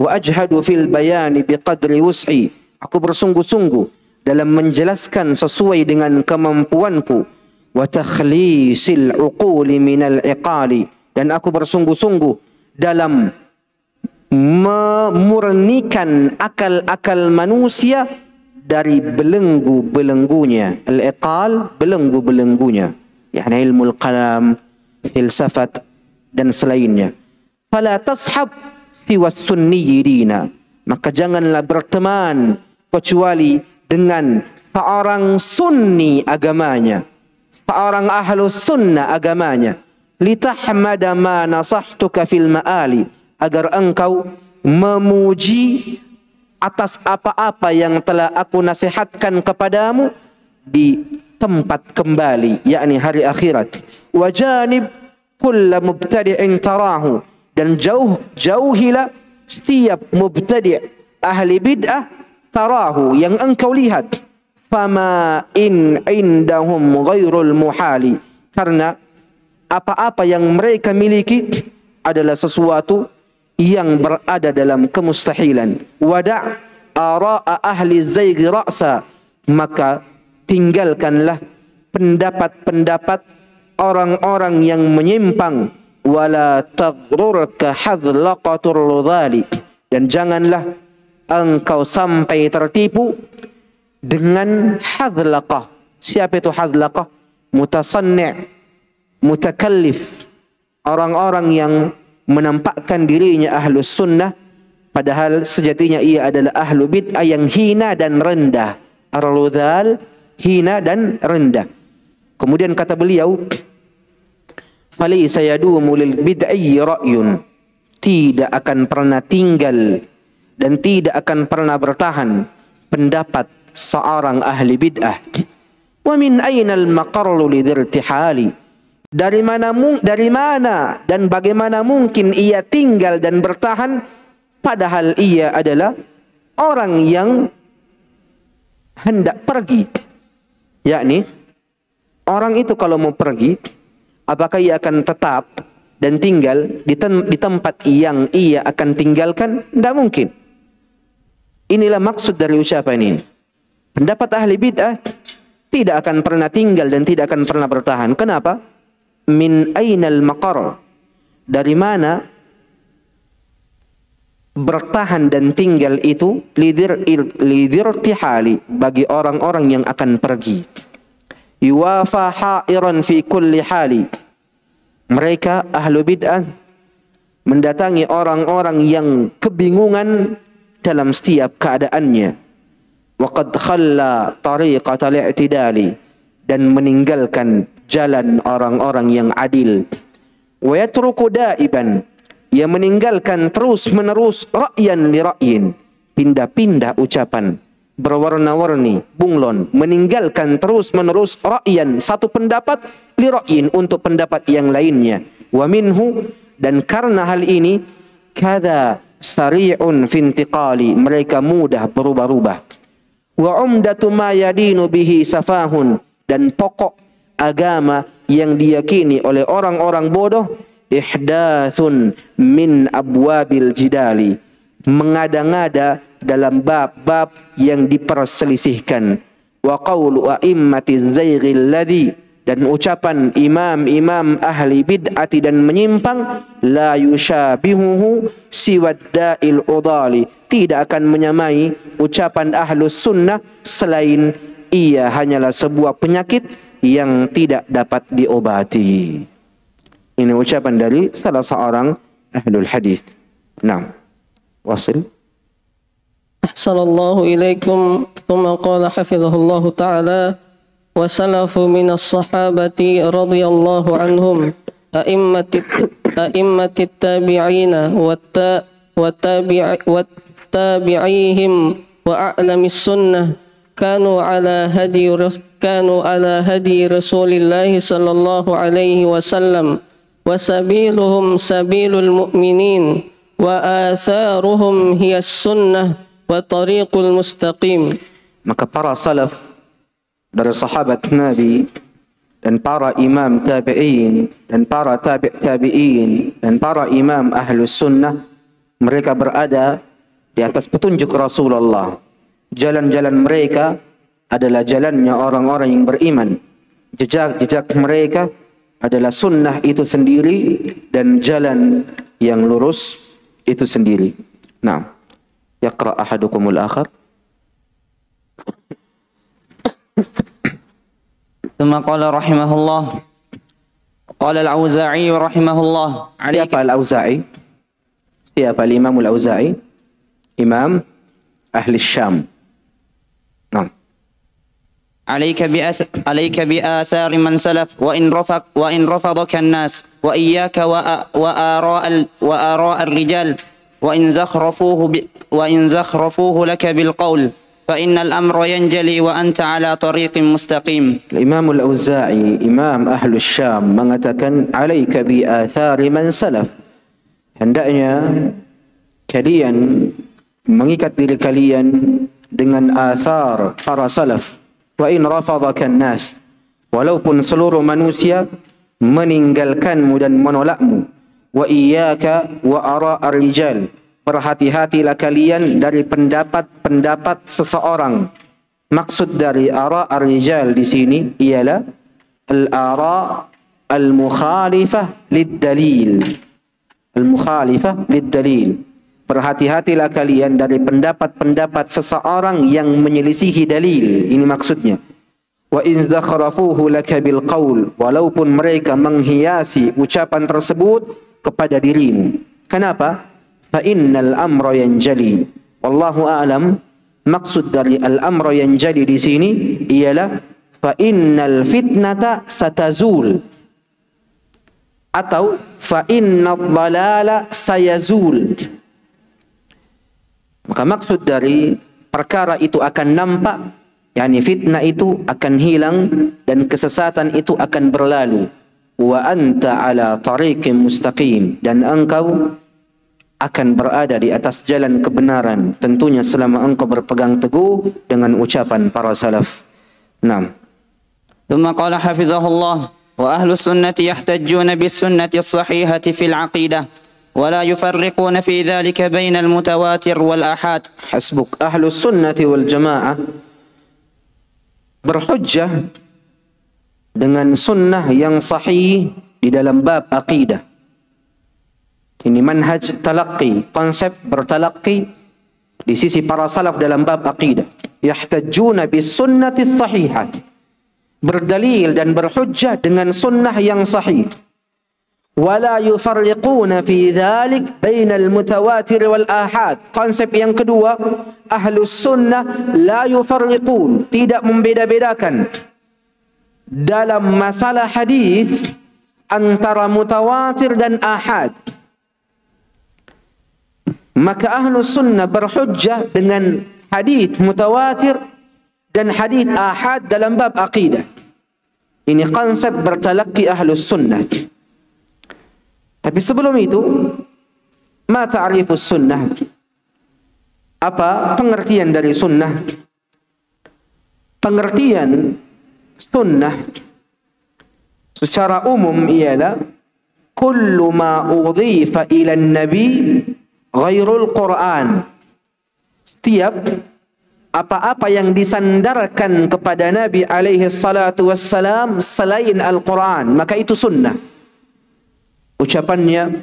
[SPEAKER 1] Wa ajhadu fil bayani biqadri wus'i. Aku bersungguh-sungguh dalam menjelaskan sesuai dengan kemampuanku. Wa takhlisil uquli minal iqali, dan aku bersungguh-sungguh dalam memurnikan akal-akal manusia dari belenggu-belenggunya. Al-iqal, belenggu-belenggunya, yakni ilmu al-qalam, filsafat dan selainnya. Fala tashab siwa sunni dina, maka janganlah berteman kecuali dengan seorang sunni agamanya, seorang ahlus sunnah agamanya. Litahmada ma nasahtuka fil ma'ali, agar engkau memuji atas apa-apa yang telah aku nasihatkan kepadamu di tempat kembali, yakni hari akhirat. Wajanib kulla mubtadi'in tarahu, dan jauhilah setiap mubtadi' ahli bid'ah tarahu, yang engkau lihat. Fama in indahum ghairul muhali, karena apa-apa yang mereka miliki adalah sesuatu yang berada dalam kemustahilan. Wada' ara'a ahli zayghi ra'sa, maka tinggalkanlah pendapat-pendapat orang-orang yang menyimpang. Wala taghrurka hadlaqatur ludhali, dan janganlah engkau sampai tertipu dengan hadlaqah. Siapa itu hadlaqah? Mutasanni', mutakallif, orang-orang yang menampakkan dirinya ahlus sunnah padahal sejatinya ia adalah ahlu bid'ah yang hina dan rendah. Ar-ludhal, hina dan rendah. Kemudian kata beliau, falaysa yadumu lil bid'i ra'yun, tidak akan pernah tinggal dan tidak akan pernah bertahan pendapat seorang ahli bid'ah. Wa min aynal maqarru lidirtihali, dari mana dan bagaimana mungkin ia tinggal dan bertahan padahal ia adalah orang yang hendak pergi. Yakni orang itu kalau mau pergi, apakah ia akan tetap dan tinggal di tempat yang ia akan tinggalkan? Tidak mungkin. Inilah maksud dari ucapan ini. Pendapat ahli bid'ah tidak akan pernah tinggal dan tidak akan pernah bertahan. Kenapa? Min ainal maqar, dari mana bertahan dan tinggal itu? Lidirtihali, bagi orang-orang yang akan pergi. yuwafa ha'iran fi kulli hali. Mereka ahlu bid'ah mendatangi orang-orang yang kebingungan dalam setiap keadaannya. Wa qad khalla tariqatal i'tidali, dan meninggalkan jalan orang-orang yang adil. Wa yatruku da'iban, ia meninggalkan terus-menerus ra'yan li ra'yin, pindah-pindah ucapan berwarna-warni, bunglon, meninggalkan terus-menerus ra'yan, satu pendapat, li ra'yin, untuk pendapat yang lainnya. Wa minhu, dan karena hal ini, kada sari'un fintiqali, mereka mudah berubah-ubah. Wa umdatu ma yadinu bihi safahun, dan pokok agama yang diyakini oleh orang-orang bodoh, ihdathun min abwabil jidali, mengada-ngada dalam bab-bab yang diperselisihkan. Wa qawlu a'immatiz zayghil ladzi, dan ucapan imam-imam ahli bid'ati dan menyimpang, la yushabihuhu siwadda'il udali, tidak akan menyamai ucapan ahlus sunnah selain ia hanyalah sebuah penyakit yang tidak dapat diobati. Ini ucapan dari salah seorang ahlul hadis. Naam. Wasil.
[SPEAKER 4] Ahsanallahu ilaikum. Thumma qala hafizahullahu ta'ala, wa salafu minas sahabati radhiyallahu anhum a'immatit tabi'ina wa tabi'ihim wa a'lamis sunnah kanu ala hadi Rasulillahi sallallahu alaihi wasallam, wa sabiluhum sabilul mu'minin, wa atharuhum hiyas sunnah wa tariqul mustaqim.
[SPEAKER 1] Maka para salaf dari sahabat Nabi dan para imam tabi'in dan para tabi'in dan para imam ahlus sunnah, mereka berada di atas petunjuk Rasulullah. Jalan-jalan mereka adalah jalannya orang-orang yang beriman. Jejak-jejak mereka adalah sunnah itu sendiri dan jalan yang lurus itu sendiri. Naam. Yaqra ahadukumul akhar.
[SPEAKER 3] ثم قال رحمه الله قال الأوزاعي رحمه الله.
[SPEAKER 1] Siapa Al-Auza'i? Siapa Imam Al-Auza'i? Imam ahli Syam. Naam.
[SPEAKER 3] عليك بآثار من سلف وإن رفضك الناس وإياك وآراء الرجال وإن زخرفوه لك بالقول فإن الأمر ينجلي وأنت على طريق مستقيم.
[SPEAKER 1] Imam Al-Auza'i, Imam Ahlu Syam, mengatakan alaika bi athari man salaf, hendaknya kalian mengikat diri kalian dengan athar para salaf. Wa in rafadaka an-nas, walaupun seluruh manusia meninggalkanmu dan menolakmu. Wa iyyaka wa ara'ar rijal, berhati-hatilah kalian dari pendapat-pendapat seseorang. Maksud dari ara'ar rijal di sini ialah al-ara' al-mukhalifah lid-dalil. Al-mukhalifah lid-dalil. Berhati-hatilah kalian dari pendapat-pendapat seseorang yang menyelisihi dalil. Ini maksudnya. Wa in zakhrafuhu laka bil qaul, walaupun mereka menghiasi ucapan tersebut kepada dirimu. Kenapa? Fa innal amra yanjali. Wallahu a'lam. Maksud dari al-amra yanjali di sini ialah fa innal fitnata satazul, atau fa innadh dhalala sayazul. Maka maksud dari perkara itu akan nampak, yakni fitnah itu akan hilang dan kesesatan itu akan berlalu. Wa anta ala tariqin mustaqim, dan engkau akan berada di atas jalan kebenaran, tentunya selama engkau berpegang teguh dengan ucapan para salaf. Naam.
[SPEAKER 3] ثم قال حفظه الله وأهل السنة يحتجون بالسنة الصحيحة في العقيدة ولا يفرقون في ذلك بين المتواتر والآحاد.
[SPEAKER 1] حسبك. أهل السنة والجماعة berhujjah dengan sunnah yang sahih di dalam bab aqidah. Ini manhaj talaqqi, konsep bertalaqqi di sisi para salaf dalam bab aqidah. Yahtajjuna bis sunnati sahihah, berdalil dan berhujjah dengan sunnah yang sahih. Wala yufarriquna fi dhalik bainal mutawatir wal ahad. Konsep yang kedua, ahlus sunnah la yufarriqun, tidak membeda-bedakan dalam masalah hadis antara mutawatir dan ahad. Maka ahlus sunnah berhujjah dengan hadis mutawatir dan hadis ahad dalam bab akidah. Ini konsep bertalaqi ahlus sunnah. Tapi sebelum itu, ma ta'rifus sunnah? Apa pengertian dari sunnah? Pengertian sunnah secara umum ialah kullu ma udhifa ila an-nabi ghairul Quran. Setiap apa-apa yang disandarkan kepada Nabi alaihi salatu wassalam selain Al-Quran, maka itu sunnah. Ucapannya,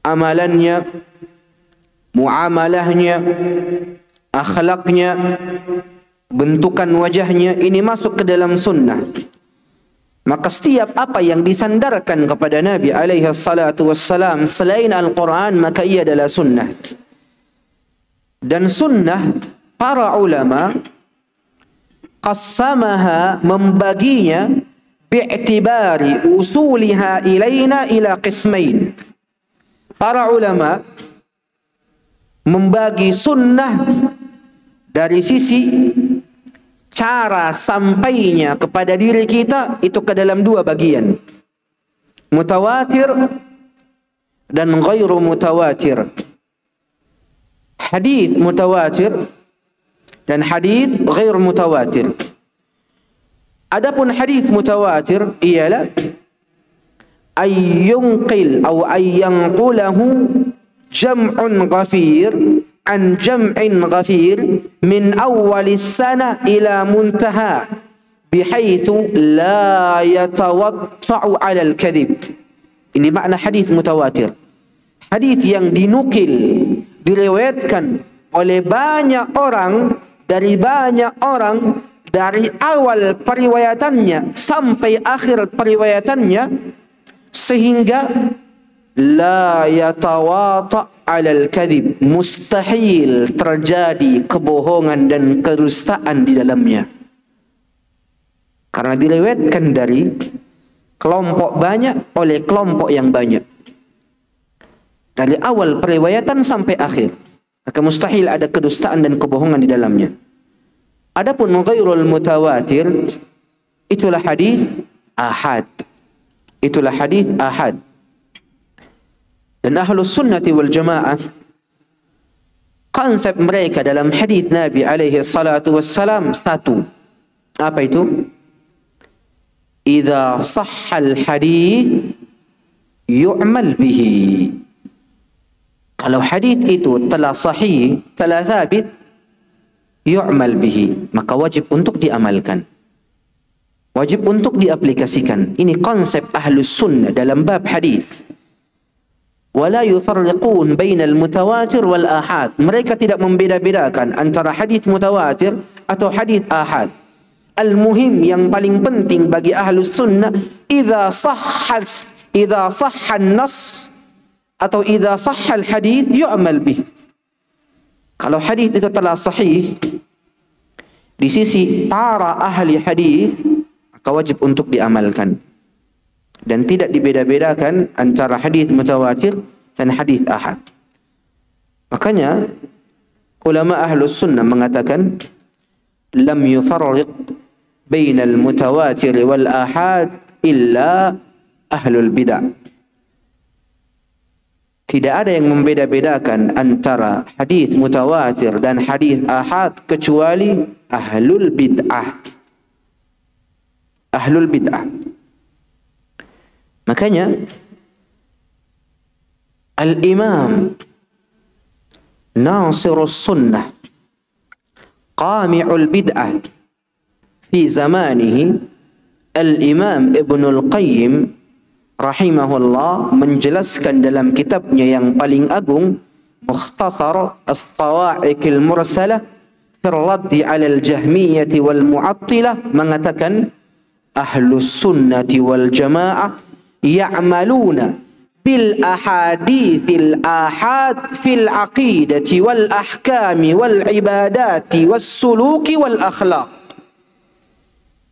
[SPEAKER 1] amalannya, muamalahnya, akhlaknya, bentukan wajahnya, ini masuk ke dalam sunnah. Maka setiap apa yang disandarkan kepada Nabi alaihi salatu wassalam selain Al-Quran, maka ia adalah sunnah. Dan sunnah, para ulama qassamaha, membaginya bi'tibari usuliha ilaina ila qismain. Para ulama membagi sunnah dari sisi cara sampainya kepada diri kita itu ke dalam dua bagian, mutawatir dan ghairu mutawatir. Hadis mutawatir dan hadis ghair mutawatir. Adapun hadis mutawatir ialah ayyunqil atau ayyanqulahu jam'un ghafir an jam'in ghafir min awwalis sana ila muntaha bihaitsu la yatawatta'u 'ala al-kadhib. Ini makna hadis mutawatir. Hadis yang dinukil, diriwayatkan oleh banyak orang, dari banyak orang, dari awal periwayatannya sampai akhir periwayatannya, sehingga la yatawata' 'alal kadhib, mustahil terjadi kebohongan dan kedustaan di dalamnya. Karena diriwayatkan dari kelompok banyak oleh kelompok yang banyak, dari awal periwayatan sampai akhir, maka mustahil ada kedustaan dan kebohongan di dalamnya. Adapun ghairul mutawatir, itulah hadis ahad. Itulah hadis ahad. Dan ahlus sunnati wal jamaah, konsep mereka dalam hadis Nabi alaihi salatu wassalam satu. Apa itu? Idza sahhal hadis yu'mal bihi. Kalau hadis itu telah sahih, telah thabit, yu'mal bihi, maka wajib untuk diamalkan, wajib untuk diaplikasikan. Ini konsep ahlus sunnah dalam bab hadis. Wala yufarriqun bainal mutawatir wal ahad. Mereka tidak membeda-bedakan antara hadis mutawatir atau hadis ahad. Al-muhim, yang paling penting bagi ahlus sunnah, idza sahha an-nass atau idza sahha al-hadis yu'mal bih. Kalau hadis itu telah sahih di sisi para ahli hadis, maka wajib untuk diamalkan dan tidak dibeda-bedakan antara hadis mutawatir dan hadis ahad. Makanya ulama ahlus sunnah mengatakan lam yufarriq bainal mutawatir wal ahad illa ahlul bid'ah. Tidak ada yang membeda-bedakan antara hadis mutawatir dan hadis ahad kecuali ahlul bid'ah. Ahlul bid'ah. Makanya al-imam nasirus sunnah qami'ul bid'ah fi zamanihi, al-imam Ibnul Qayyim rahimahullah menjelaskan dalam kitabnya yang paling agung, Mukhtasar As-Sawa'iqil Mursalah Raddi 'alal Jahmiyah wal Mu'attilah mengatakan Ahlus Sunnati wal Jamaah ya'maluna bil ahadithil ahad fil aqidati wal ahkami wal ibadati was suluki wal akhlaq.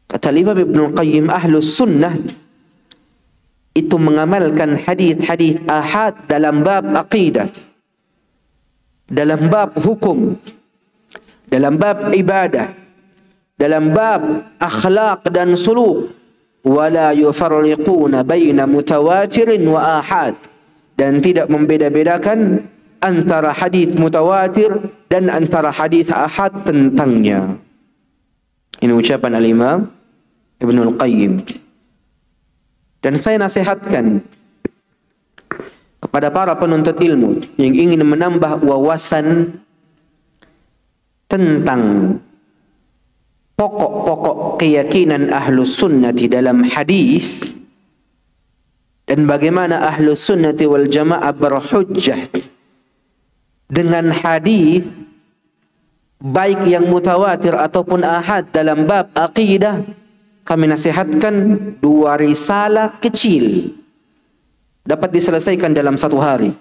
[SPEAKER 1] Kata Imam Ibn Qayyim, Ahlus Sunnah itu mengamalkan hadis-hadis ahad dalam bab aqidah, dalam bab hukum, dalam bab ibadah, dalam bab akhlak dan suluk. Wala yufarriquna baina mutawatirin wa ahad, dan tidak membeda-bedakan antara hadis mutawatir dan antara hadis ahad tentangnya. Ini ucapan al-Imam Ibnul Qayyim. Dan saya nasihatkan kepada para penuntut ilmu yang ingin menambah wawasan tentang pokok-pokok keyakinan Ahlus Sunnati dalam hadis dan bagaimana Ahlus Sunnati wal Jamaah berhujjah dengan hadis baik yang mutawatir ataupun ahad dalam bab aqidah. Kami nasihatkan 2 risalah kecil dapat diselesaikan dalam 1 hari,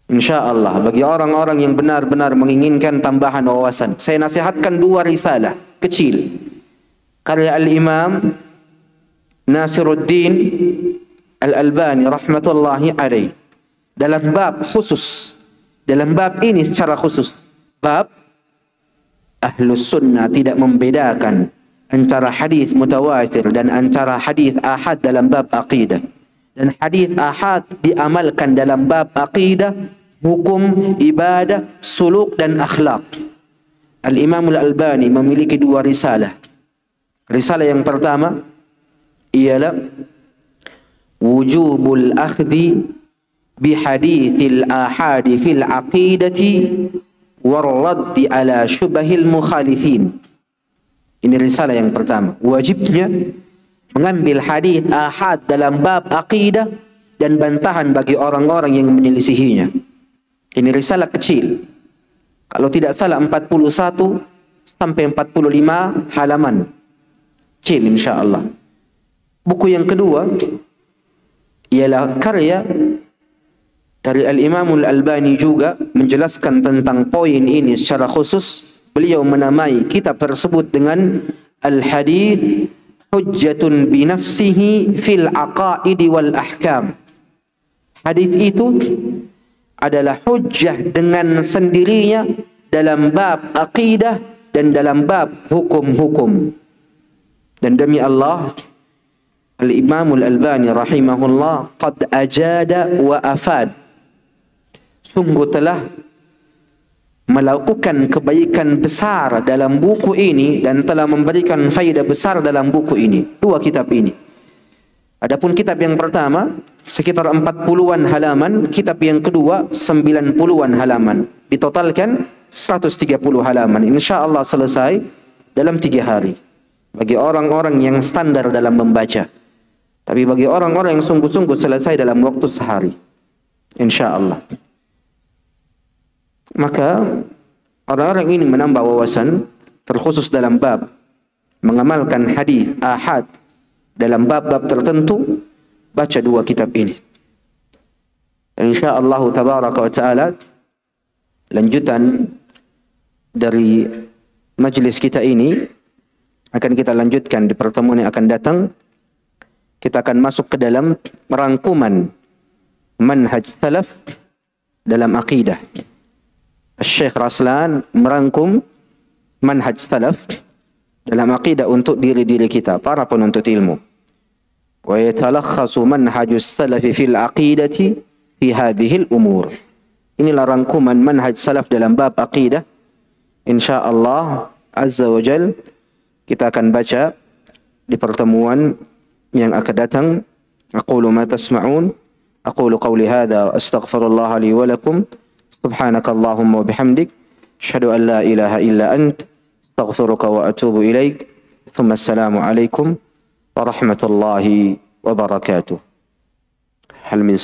[SPEAKER 1] InsyaAllah. Bagi orang-orang yang benar-benar menginginkan tambahan wawasan, saya nasihatkan 2 risalah kecil karya Al-Imam Nasiruddin Al-Albani rahmatullahi alaih dalam bab khusus, dalam bab ini secara khusus, bab Ahlus Sunnah tidak membedakan antara hadis mutawatir dan antara hadis ahad dalam bab aqidah, dan hadis ahad diamalkan dalam bab aqidah, hukum, ibadah, suluk dan akhlak. Al-Imam Al-Albani memiliki 2 risalah. Risalah yang pertama ialah wujubul akhdhi bihadithil ahadi fil aqidati warraddi ala syubahil mukhalifin. Ini risalah yang pertama. Wajibnya mengambil hadis ahad dalam bab aqidah dan bantahan bagi orang-orang yang menyelisihinya. Ini risalah kecil. Kalau tidak salah 41 sampai 45 halaman. Kecil insyaAllah. Buku yang kedua ialah karya dari Al-Imam Al-Albani juga menjelaskan tentang poin ini secara khusus. Beliau menamai kitab tersebut dengan Al-Hadith Hujjatun binafsihi fil aqaidi wal ahkam. Hadis itu adalah hujjah dengan sendirinya dalam bab aqidah dan dalam bab hukum-hukum. Dan demi Allah, Al-Imam Al-Albani rahimahullah qad ajada wa afad, sungguh telah melakukan kebaikan besar dalam buku ini dan telah memberikan faedah besar dalam buku ini, 2 kitab ini. Adapun kitab yang pertama sekitar 40-an halaman, kitab yang kedua 90-an halaman. Ditotalkan 130 halaman. InsyaAllah selesai dalam 3 hari. Bagi orang-orang yang standar dalam membaca. Tapi bagi orang-orang yang sungguh-sungguh selesai dalam waktu sehari. InsyaAllah. Maka orang-orang ini menambah wawasan terkhusus dalam bab mengamalkan hadis ahad dalam bab-bab tertentu, baca 2 kitab ini. Dan insyaallah tabaraka wa taala lanjutan dari majlis kita ini akan kita lanjutkan di pertemuan yang akan datang. Kita akan masuk ke dalam rangkuman manhaj salaf dalam aqidah. Syekh Raslan merangkum manhaj salaf dalam aqidah untuk diri-diri kita, para penuntut ilmu. Wa yatalakhasu manhajus salafi fil aqidati fi hadhihi al-umur. Inilah rangkuman manhaj salaf dalam bab aqidah. InsyaAllah azza wa jal kita akan baca di pertemuan yang akan datang. Aqulu ma tasma'un, aqulu qawli hadha wa astaghfirullah li wa lakum. Subhanakallahumma wa bihamdik, asyhadu an la ilaha illa ant, astaghfiruka wa atubu ilaik. Thumma assalamu alaikum warahmatullahi wabarakatuh. Hal min